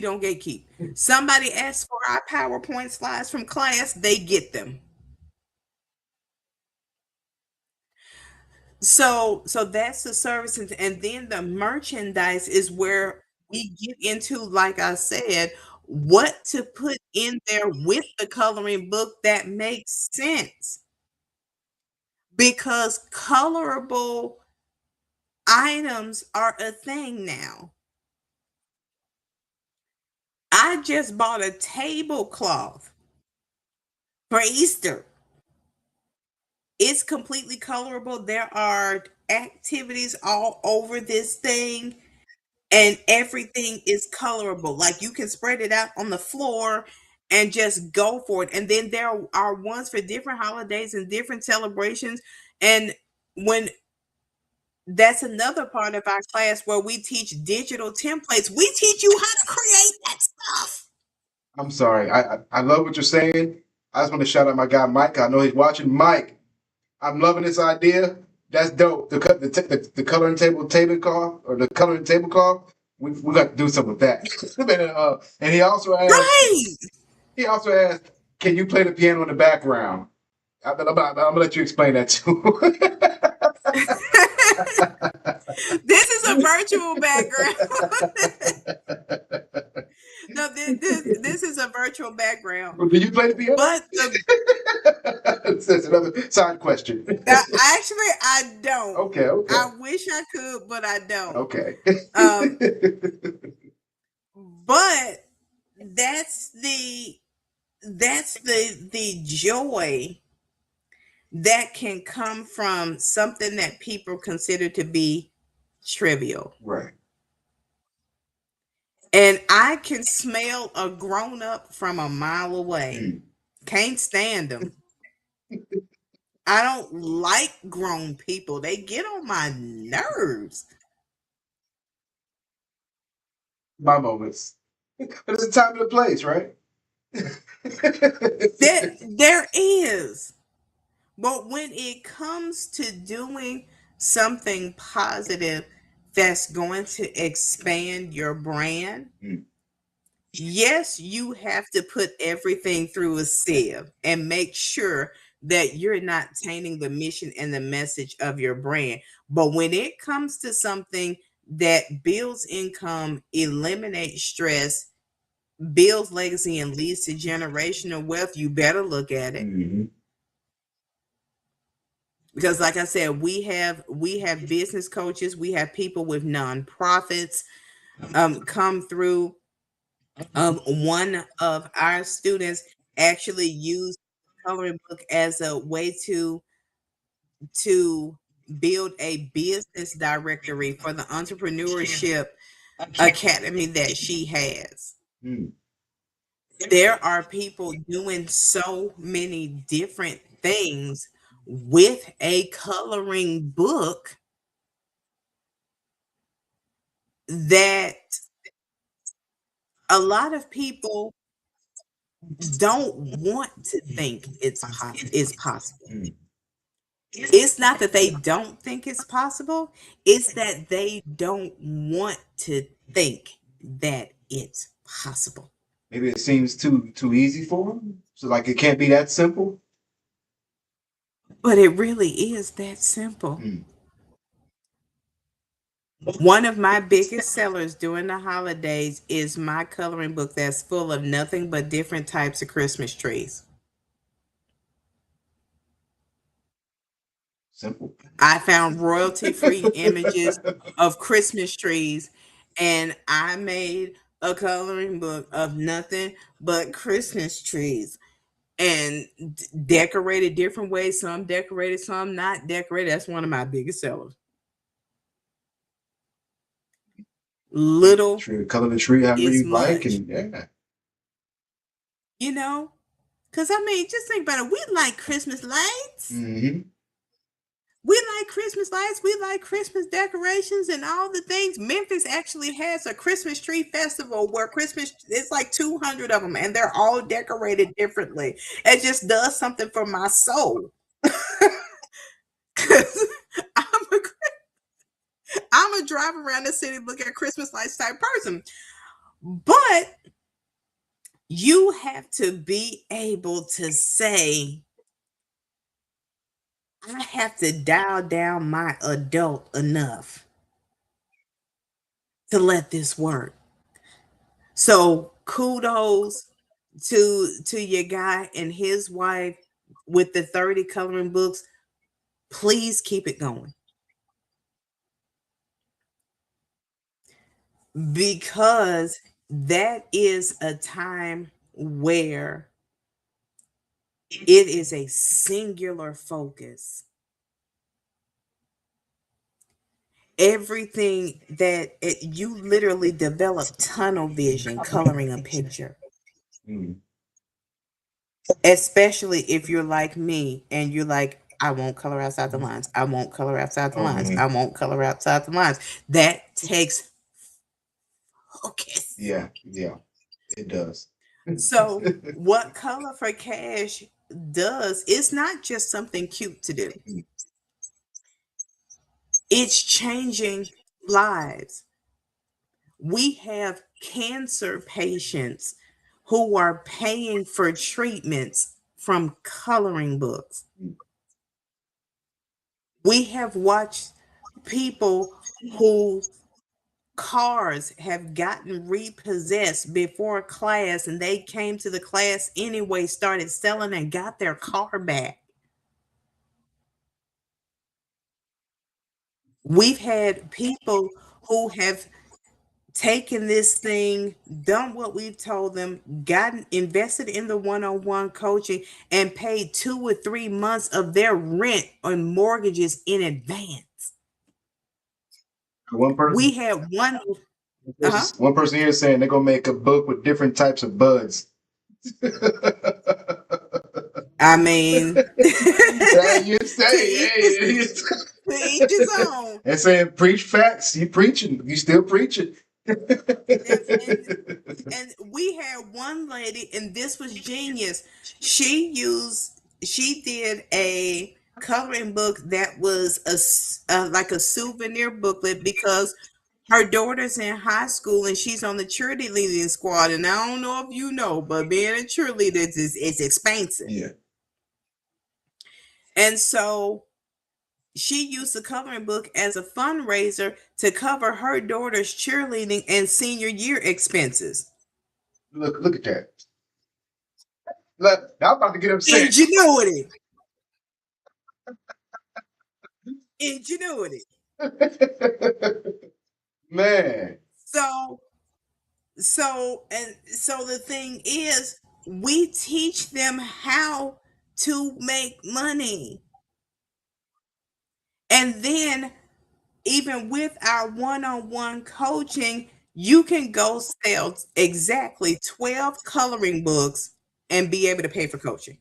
don't gatekeep. Somebody asks for our PowerPoint slides from class, they get them. So that's the service, and then the merchandise is where we get into, like I said, what to put in there with the coloring book that makes sense, because colorable items are a thing now. I just bought a tablecloth for Easter. It's completely colorable. There are activities all over this thing, and everything is colorable. Like, you can spread it out on the floor and just go for it. And then there are ones for different holidays and different celebrations. And when that's another part of our class where we teach digital templates. We teach you how to create that stuff. I'm sorry. I love what you're saying. I just want to shout out my guy Mike. I know he's watching. Mike, I'm loving this idea. That's dope. The coloring tablecloth, or the coloring tablecloth. We got to do something with that. And he also asked. Right. He also asked, "Can you play the piano in the background?" I'm gonna let you explain that too. This is a virtual background. No, this is a virtual background. Do you play the piano? But That's another side question. Actually, I don't. Okay. I wish I could, but I don't. Okay. But that's the joy that can come from something that people consider to be trivial. Right. And I can smell a grown up from a mile away. Can't stand them. I don't like grown people. They get on my nerves. My moments. But it's a time and a place, right? There is. But when it comes to doing something positive that's going to expand your brand, yes, you have to put everything through a sieve and make sure that you're not tainting the mission and the message of your brand. But when it comes to something that builds income, eliminates stress, builds legacy, and leads to generational wealth, you better look at it. Because, like I said, we have business coaches, we have people with nonprofits come through. One of our students actually used the coloring book as a way to build a business directory for the entrepreneurship academy that she has. There are people doing so many different things with a coloring book that A lot of people don't want to think it's possible. Mm. It's not that they don't think it's possible, it's that they don't want to think that it's possible. Maybe it seems too easy for them. So like it can't be that simple. But it really is that simple. Mm. One of my biggest sellers during the holidays is my coloring book that's full of nothing but different types of Christmas trees. Simple. I found royalty free images of Christmas trees, and I made a coloring book of nothing but Christmas trees and decorated different ways. Some decorated, some not decorated. That's one of my biggest sellers. Little Tree, color the tree however is you like, much, and yeah. you know? Because I mean, just think about it. We like Christmas lights. Hmm. We like Christmas lights. We like Christmas decorations and all the things. Memphis actually has a Christmas tree festival where it's like 200 of them and they're all decorated differently. It just does something for my soul. Because I'm a drive around the city, look at Christmas lights type person. But you have to be able to say, I have to dial down my adult enough to let this work. So kudos to your guy and his wife with the 30 coloring books. Please keep it going. Because that is a time where it is a singular focus. Everything you literally develop tunnel vision coloring a picture. Mm. Especially if you're like me and you're like, I won't color outside the lines. I won't color outside the Oh lines. man. I won't color outside the lines. That takes focus. Yeah, it does. So, what Color for Cash does is not just something cute to do, it's changing lives. We have cancer patients who are paying for treatments from coloring books. We have watched people who cars have gotten repossessed before class and they came to the class anyway, started selling and got their car back. We've had people who have taken this thing, done what we've told them, gotten invested in the one-on-one coaching, and paid 2 or 3 months of their rent on mortgages in advance. One We person, had uh-huh. one person here saying they're gonna make a book with different types of buds. I mean, Hey, you to say, each hey, to each his own. and saying preach facts. You preaching? You still preaching? And we had one lady, and this was genius. She did a coloring book that was like a souvenir booklet because her daughter's in high school and she's on the cheerleading squad. And I don't know if you know, but being a cheerleader is expensive. Yeah. And so she used the coloring book as a fundraiser to cover her daughter's cheerleading and senior year expenses. Look at that. Look, I'm about to get upset. Ingenuity. Ingenuity. Man. So the thing is, we teach them how to make money. And then even with our one-on-one coaching, you can go sell exactly 12 coloring books and be able to pay for coaching.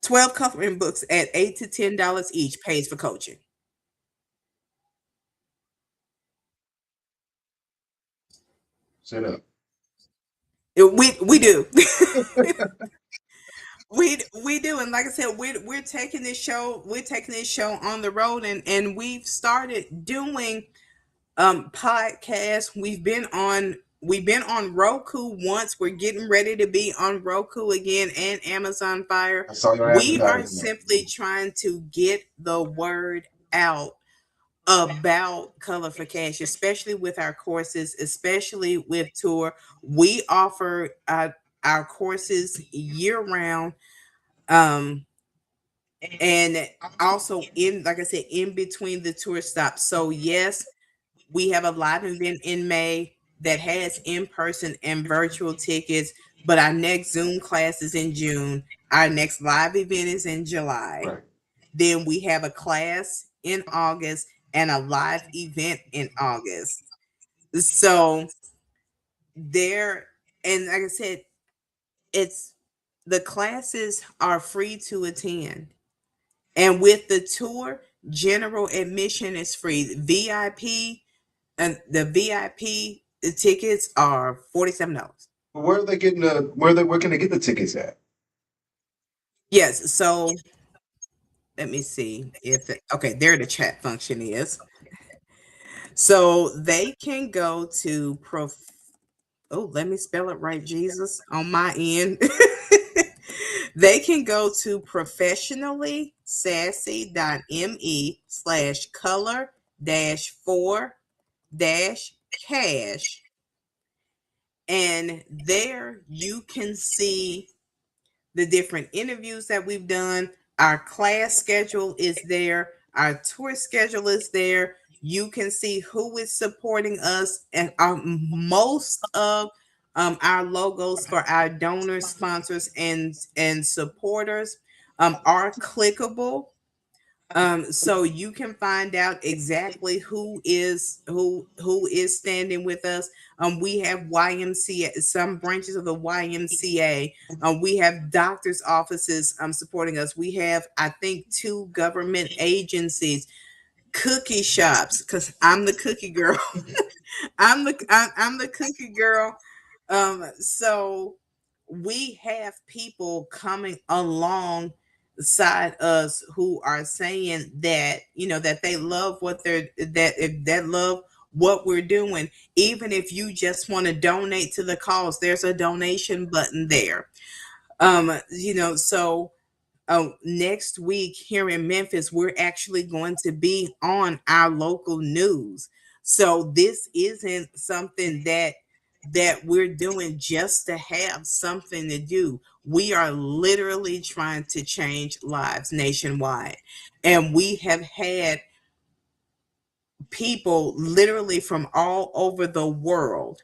12 coloring books at $8 to $10 each pays for coaching. Set up. We do. We do, and like I said, we're taking this show, on the road, and we've started doing podcasts. We've been on Roku once. We're getting ready to be on Roku again and Amazon Fire. I saw your We are advertisement. simply trying to get the word out about Color for Cash, especially with our courses, especially with tour. We offer our courses year round. Um, and also, in like I said, in between the tour stops. So yes, we have a live event in May that has in-person and virtual tickets, but our next Zoom class is in June. Our next live event is in July. Right. Then we have a class in August and a live event in August. So there, and like I said, it's the classes are free to attend. And with the tour, general admission is free. VIP and the VIP tickets are $47. But where are they getting where can they get the tickets at? Yes. So let me see if okay, there the chat function is. So they can go to let me spell it right, Jesus, on my end. They can go to professionallysassy.me/color dash for dash cash. And there you can see the different interviews that we've done. Our class schedule is there. Our tour schedule is there. You can see who is supporting us, and most of our logos for our donors, sponsors, and supporters are clickable. So you can find out exactly who is standing with us. We have YMCA, some branches of the YMCA. We have doctors' offices supporting us. We have, I think, 2 government agencies, cookie shops, because I'm the cookie girl. I'm the cookie girl. So we have people coming alongside us who are saying that, that they love that love what we're doing. Even if you just want to donate to the cause, there's a donation button there. So next week here in Memphis, we're actually going to be on our local news. So this isn't something that we're doing just to have something to do. We are literally trying to change lives nationwide. And we have had people literally from all over the world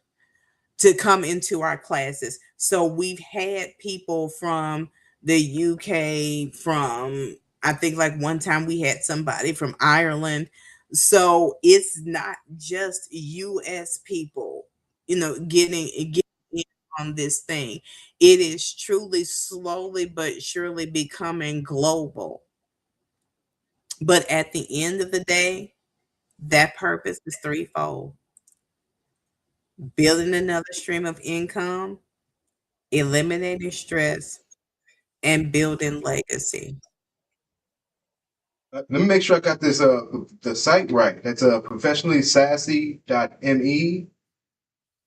to come into our classes. So we've had people from the UK, from, I think, like one time we had somebody from Ireland. So it's not just US people, getting in on this thing. It is truly slowly but surely becoming global. But at the end of the day, that purpose is threefold: building another stream of income, eliminating stress, and building legacy. Let me make sure I got this the site right. That's professionallysassy.me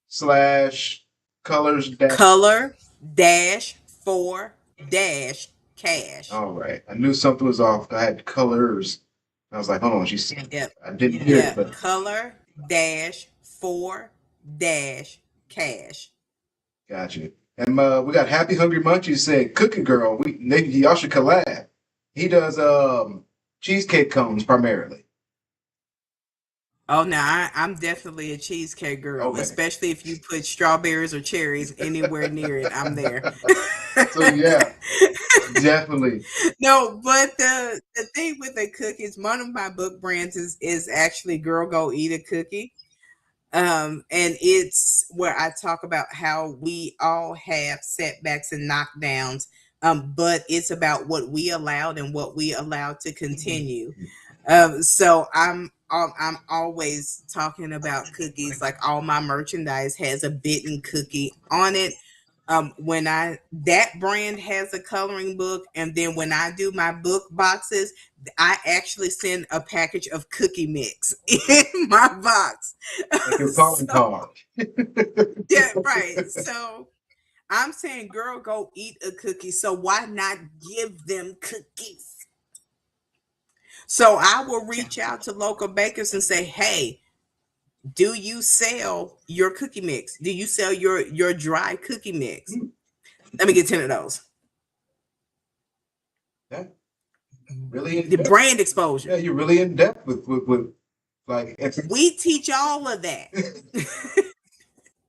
slash colors dash. Color dash for dash cash. All right. I knew something was off. I had colors. I was like, hold on, she said Yep. I didn't hear it, but Color dash for dash cash. got you. And we got Happy Hungry Munchies said, Cookie Girl, maybe y'all should collab. He does cheesecake cones primarily. Oh, no, I'm definitely a cheesecake girl, Okay. especially if you put strawberries or cherries anywhere near it. I'm there. So yeah, definitely. No, but the thing with the cookies, one of my book brands is actually Girl Go Eat a Cookie. And it's where I talk about how we all have setbacks and knockdowns, but it's about what we allowed and what we allowed to continue. So I'm always talking about cookies. Like, all my merchandise has a bitten cookie on it. When I that brand has a coloring book, and then when I do my book boxes, I actually send a package of cookie mix in my box. Like your calling So card. yeah, right. So I'm saying, girl, go eat a cookie. So why not give them cookies? So I will reach out to local bakers and say, hey, do you sell your cookie mix? Do you sell your dry cookie mix? Let me get 10 of those. Yeah, really in The depth. brand exposure. Yeah, you're really in depth with like if We teach all of that.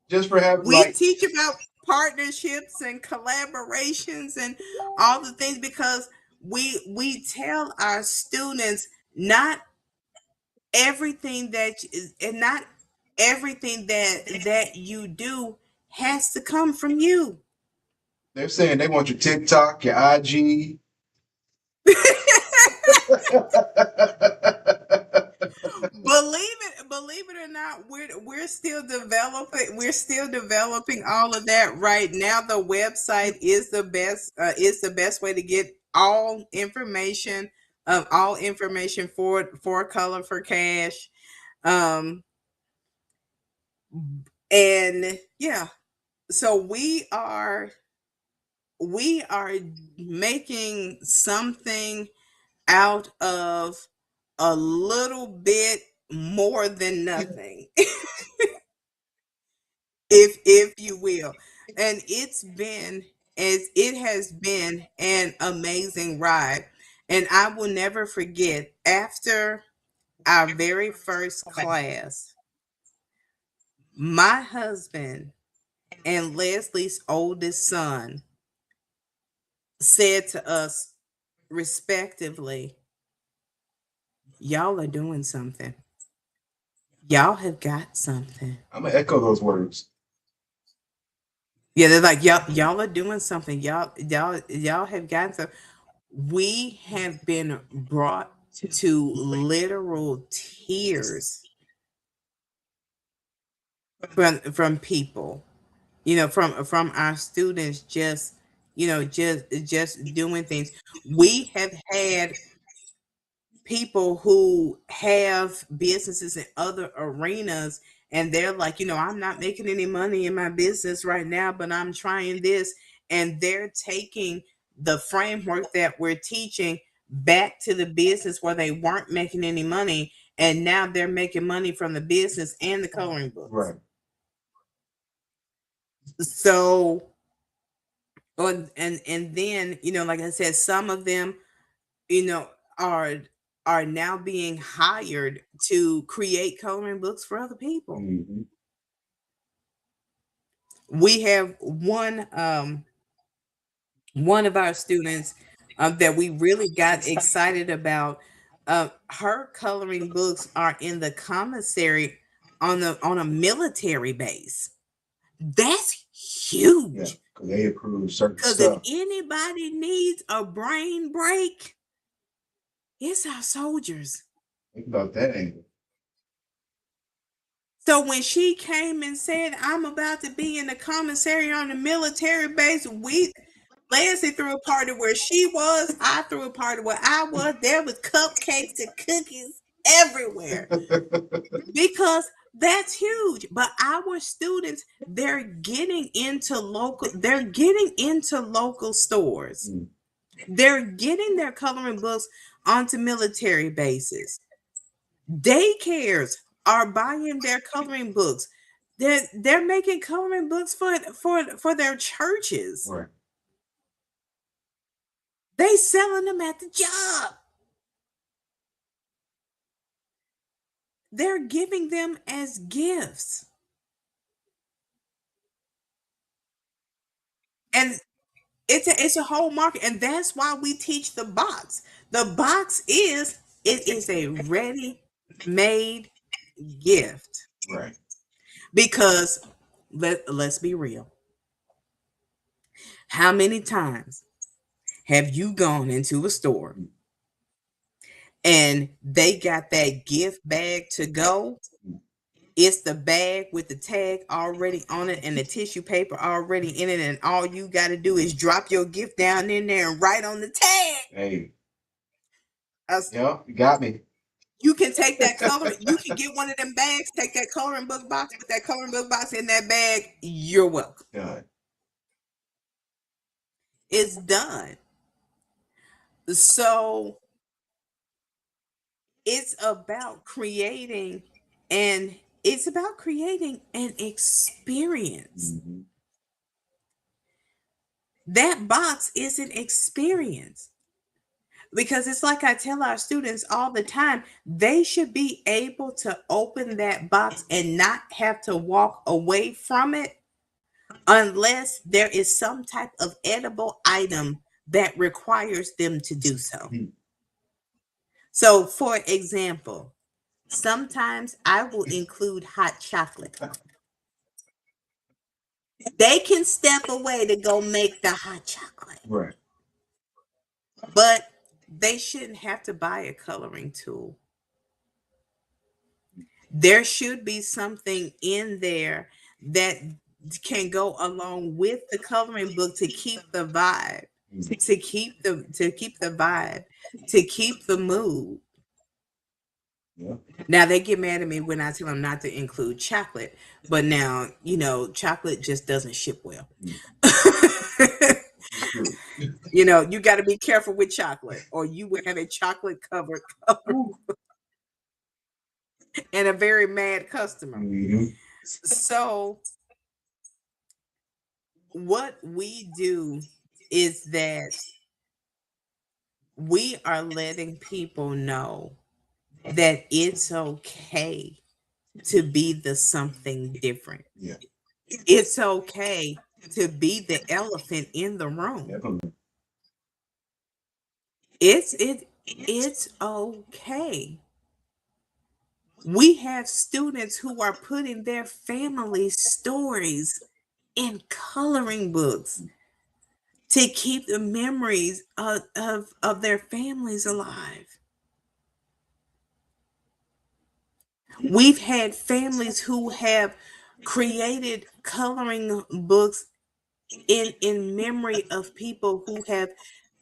just for having We like teach about partnerships and collaborations and all the things, because we tell our students not everything and not everything that you do has to come from you. they're saying they want your TikTok, your IG. Believe it or not, we're still developing all of that right now. The website is the best way to get all information for Color for Cash. um and yeah, so we are making something out of a little bit more than nothing, if you will. And it has been an amazing ride. And I will never forget, after our very first class, my husband and Leslie's oldest son said to us respectively, y'all are doing something. Y'all have got something. I'm gonna echo those words. Yeah, they're like, y'all are doing something. Y'all have got some. We have been brought to literal tears from people, from our students, just doing things. We have had people who have businesses in other arenas, and they're like, I'm not making any money in my business right now, but I'm trying this. And they're taking the framework that we're teaching back to the business where they weren't making any money, and now they're making money from the business and the coloring books. Right. So, and then, like I said, some of them, you know, are are now being hired to create coloring books for other people. Mm-hmm. We have one of our students that we really got excited about. Her coloring books are in the commissary on a military base. That's Yeah, huge. because they approve certain Because if stuff. anybody needs a brain break, it's our soldiers. Think about that angle. So when she came and said, I'm about to be in the commissary on the military base, Lancy threw a party where she was. I threw a party where I was. There was cupcakes and cookies everywhere, because that's huge. But our students, they're getting into local stores. Mm. They're getting their coloring books onto military bases. Daycares are buying their coloring books. They're making coloring books for their churches. Right. They selling them at the job. They're giving them as gifts. And it's a whole market, and that's why we teach the box. The box is a ready-made gift, Right. because let's be real. How many times have you gone into a store and they got that gift bag to go, It's the bag with the tag already on it and the tissue paper already in it, and all you got to do is drop your gift down in there and write on the tag. Hey, Uh, yeah, you got me. You can take that color. You can get one of them bags, take that coloring book box, put that coloring book box in that bag. You're welcome. Done. It's done. So it's about creating, and it's about creating an experience. Mhm. That box is an experience. Because it's like I tell our students all the time, they should be able to open that box and not have to walk away from it unless there is some type of edible item that requires them to do so. Mhm. So, for example, sometimes I will include hot chocolate. They can step away to go make the hot chocolate, Right. but they shouldn't have to buy a coloring tool. There should be something in there that can go along with the coloring book to keep the vibe, to keep the vibe, to keep the mood. Yeah. Now they get mad at me when I tell them not to include chocolate, but now chocolate just doesn't ship well. True. You got to be careful with chocolate, or you will have a chocolate covered color and a very mad customer. Mhm. So what we do is that we are letting people know that it's okay to be the something different. Yeah. It's okay to be the elephant in the room. Definitely. It's okay. We have students who are putting their family stories in coloring books to keep the memories of their families alive. We've had families who have created coloring books in memory of people who have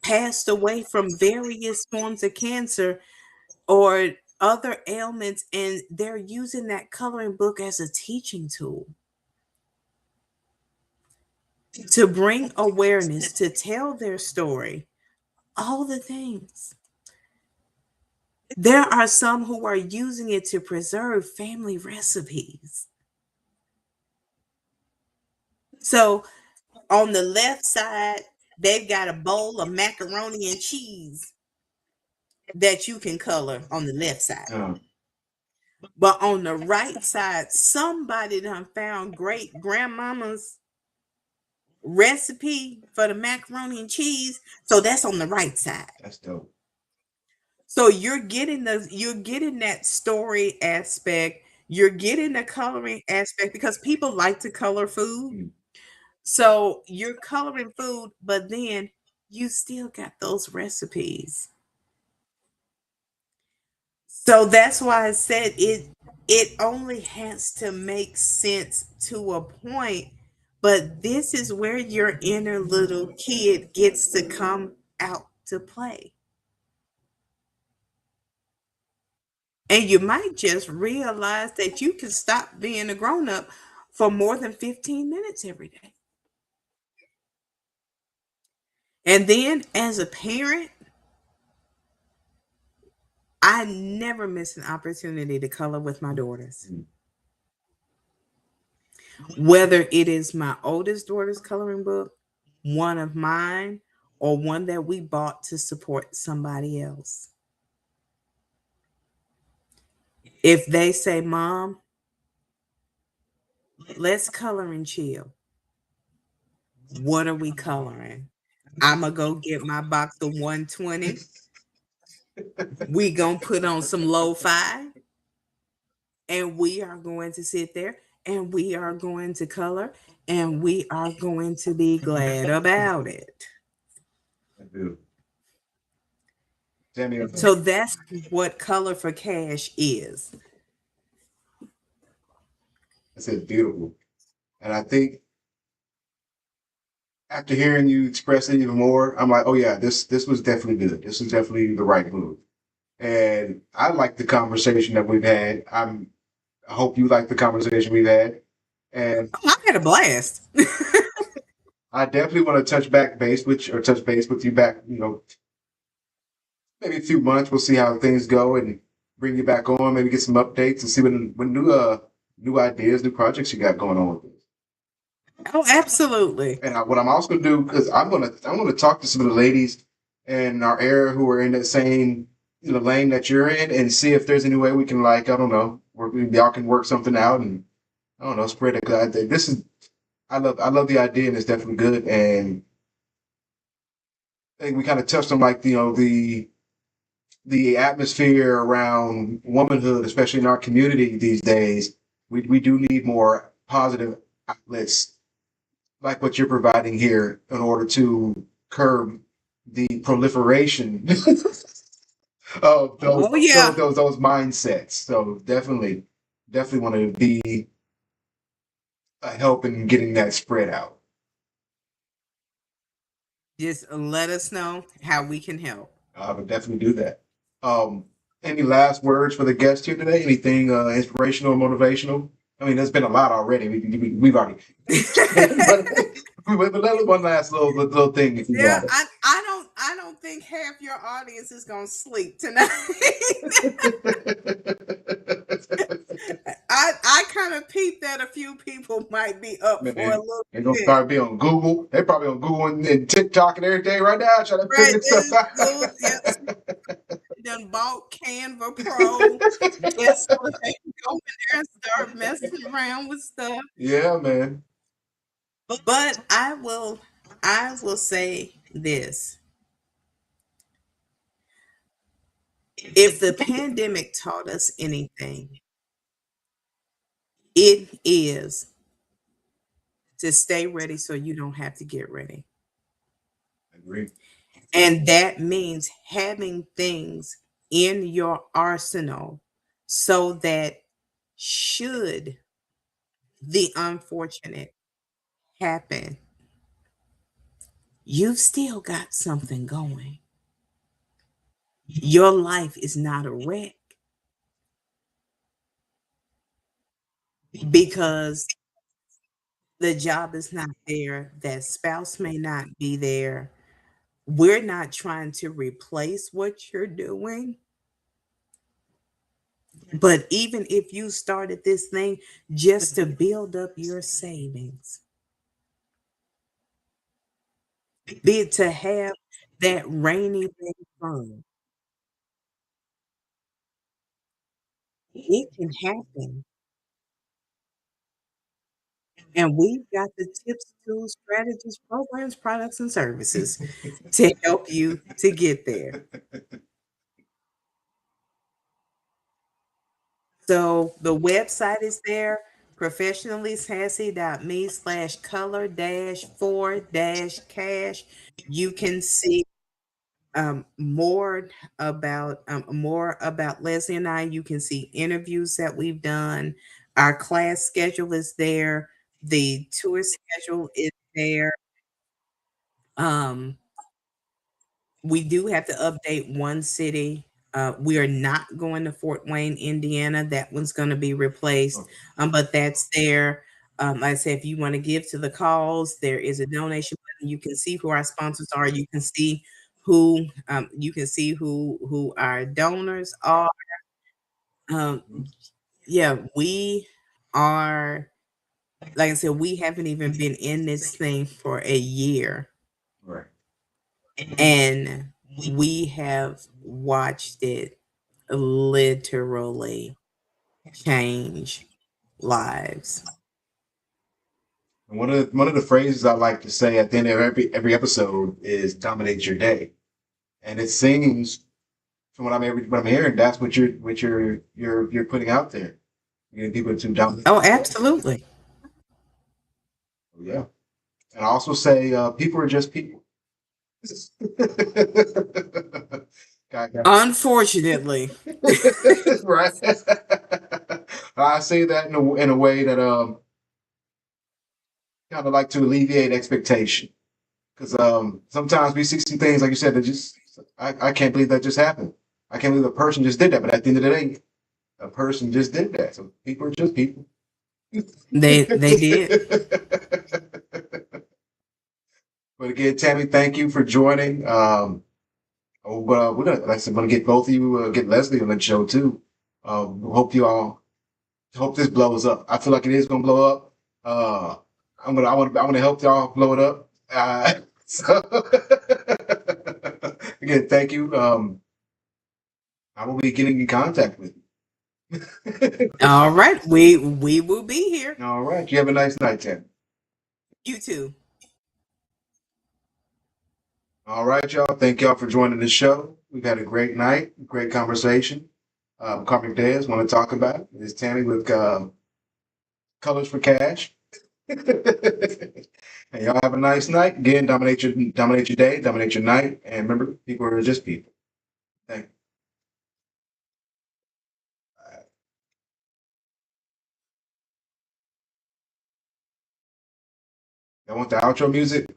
passed away from various forms of cancer or other ailments, and they're using that coloring book as a teaching tool to bring awareness, to tell their story, all the things. There are some who are using it to preserve family recipes. So on the left side, they've got a bowl of macaroni and cheese that you can color on the left side. But on the right side, somebody done found great grandmama's recipe for the macaroni and cheese. So that's on the right side. That's dope. So you're getting that story aspect, you're getting the coloring aspect because people like to color food. Mm. So you're coloring food, but then you still got those recipes. So that's why I said it only has to make sense to a point, but this is where your inner little kid gets to come out to play. And you might just realize that you can stop being a grown up for more than 15 minutes every day. And then as a parent, I never miss an opportunity to color with my daughters. Mm. Whether it is my oldest daughter's coloring book, one of mine, or one that we bought to support somebody else. If they say, Mom, let's color and chill. What are we coloring? I'm going to go get my box of 120. We going to put on some lo-fi. And we are going to sit there and we are going to color and we are going to be glad about it. I do. Jamie, So that's what Color for Cash is. I said beautiful. And I think after hearing you express it even more, I'm like, oh yeah, this was definitely good. This was definitely the right move. And I like the conversation that we've had. I hope you like the conversation we've had. And Oh, I had a blast. I definitely want to touch base with you back, maybe a few months. We'll see how things go and bring you back on, maybe get some updates and see what new ideas, new projects you got going on with this. Oh, absolutely. And what I'm also gonna do, because I'm gonna talk to some of the ladies in our area who are in that same lane that you're in, and see if there's any way we can, like, I don't know, where y'all can work something out, and I don't know, spread it. 'Cause I love the idea, and it's definitely good. And I think we kind of touched on, like, the atmosphere around womanhood, especially in our community these days. We do need more positive outlets like what you're providing here in order to curb the proliferation of Oh yeah. those mindsets. So definitely want to be a help in getting that spread out. Just let us know how we can help. I would definitely do that. Um, any last words for the guest here today? Anything inspirational, motivational? I mean, there's been a lot already. We've already, but one last little thing if you Yeah, got it. I don't think half your audience is gonna sleep tonight. I kind of peeped that a few people might be up for a Man, little they're gonna bit. start be on Google. They're probably on Google and TikTok and everything right now, trying to Right, figure stuff then out. go, yep, done bought Canva Pro just so they can go in there and start messing around with stuff. Yeah, man. But I will say this. If the pandemic taught us anything, it is to stay ready so you don't have to get ready. I agree. And that means having things in your arsenal so that should the unfortunate happen, you've still got something going. Your life is not a wreck because the job is not there, that spouse may not be there. We're not trying to replace what you're doing. But even if you started this thing just to build up your savings, be it to have that rainy day fund, it can happen. And we've got the tips, tools, strategies, programs, products, and services to help you to get there. So the website is there, professionallysassy.me/color dash for dash cash. You can see more about Leslie and I. You can see interviews that we've done. Our class schedule is there. The tour schedule is there. Um, we do have to update one city. We are not going to Fort Wayne, Indiana. That one's going to be replaced, Okay. but that's there. Like I said, if you want to give to the cause, there is a donation button. You can see who our sponsors are. You can see who our donors are. Um, yeah, we are. Like I said, we haven't even been in this thing for a year, Right. and we have watched it literally change lives. And one of the phrases I like to say at the end of every episode is "dominate your day," and it seems from what I'm hearing, that's what you're putting out there. You're getting people to dominate. Oh, absolutely. Yeah, and I also say people are just people. God, God. Unfortunately. Right. I say that in a way that kind of like to alleviate expectation. Because sometimes we see some things, like you said, that just, I can't believe that just happened. I can't believe a person just did that. But at the end of the day, a person just did that. So people are just people. They did. But again, Tammy, thank you for joining. We're gonna, like I said, gonna get both of you, get Leslie on the show too. Hope this blows up. I feel like it is gonna blow up. I want to help y'all blow it up. So again, thank you. I will be getting in contact with you. All right. We will be here. All right. You have a nice night, Tammy. You too. All right, y'all. Thank y'all for joining the show. We've had a great night, great conversation. Karmic Dez want to talk about it. It's Tammy with Colors for Cash. And y'all have a nice night. Again, dominate your day, dominate your night, and remember, people are just people. Thank you. I want the outro music.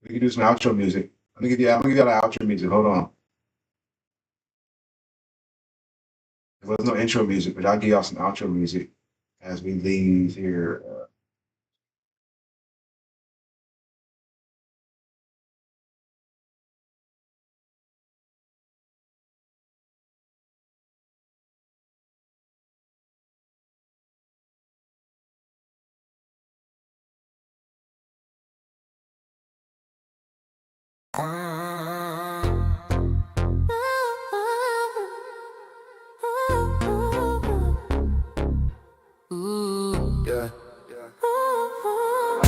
We can do some outro music. I'm gonna give you the outro music. Hold on. There was no intro music, but I'll give y'all some outro music as we leave here. Yeah.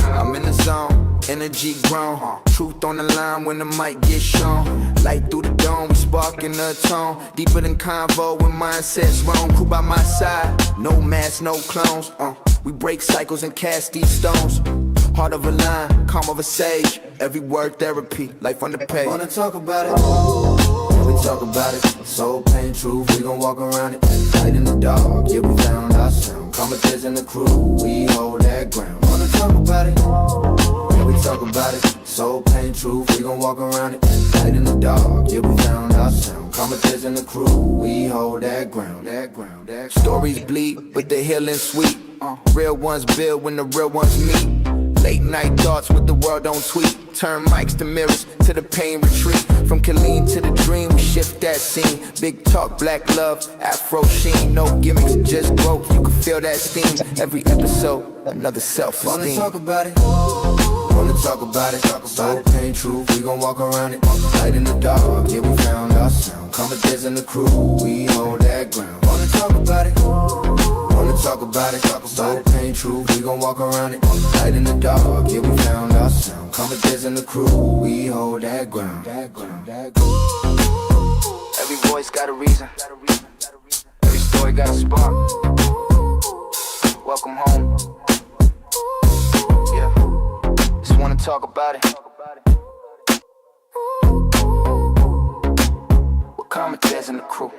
I'm in the zone, energy grown. Truth on the line when the mic gets shown. Light through the dome, we sparking the tone. Deeper than convo when mindsets wrong. Crew by my side, no mask, no clones. We break cycles and cast these stones. Heart of a lion, calm of a sage. Every word therapy, life on the page. Wanna talk about it? Yeah, we talk about it. Soul, pain, truth, we gon' walk around it. Light in the dark, yeah, we found our sound. Comateurs in the crew, we hold that ground. Wanna talk about it? Yeah, we talk about it. Soul, pain, truth, we gon' walk around it. Light in the dark, yeah, we found our sound. Comateurs in the crew, we hold that ground. Stories bleed, but the healing sweet. Real ones build when the real ones meet. Late night thoughts with the world on tweet. Turn mics to mirrors to the pain retreat. From Colleen to the dream, we shift that scene. Big talk, black love, afro sheen. No gimmicks, just broke, you can feel that steam. Every episode, another self-esteem. Wanna talk about it? Wanna talk about it? Soul, pain, truth, we gon' walk around it. Light in the dark, yeah, we found our sound. Comateurs in the crew, we hold that ground. Wanna talk about it? Wanna talk about it? Soul, pain, truth, we gon' walk around it. Light in the dark, yeah, we found our sound. Comateurs in the crew, we hold that ground. Every voice got a reason. Every story got a spark. Welcome home. Yeah, just wanna talk about it. With Comateurs in the crew.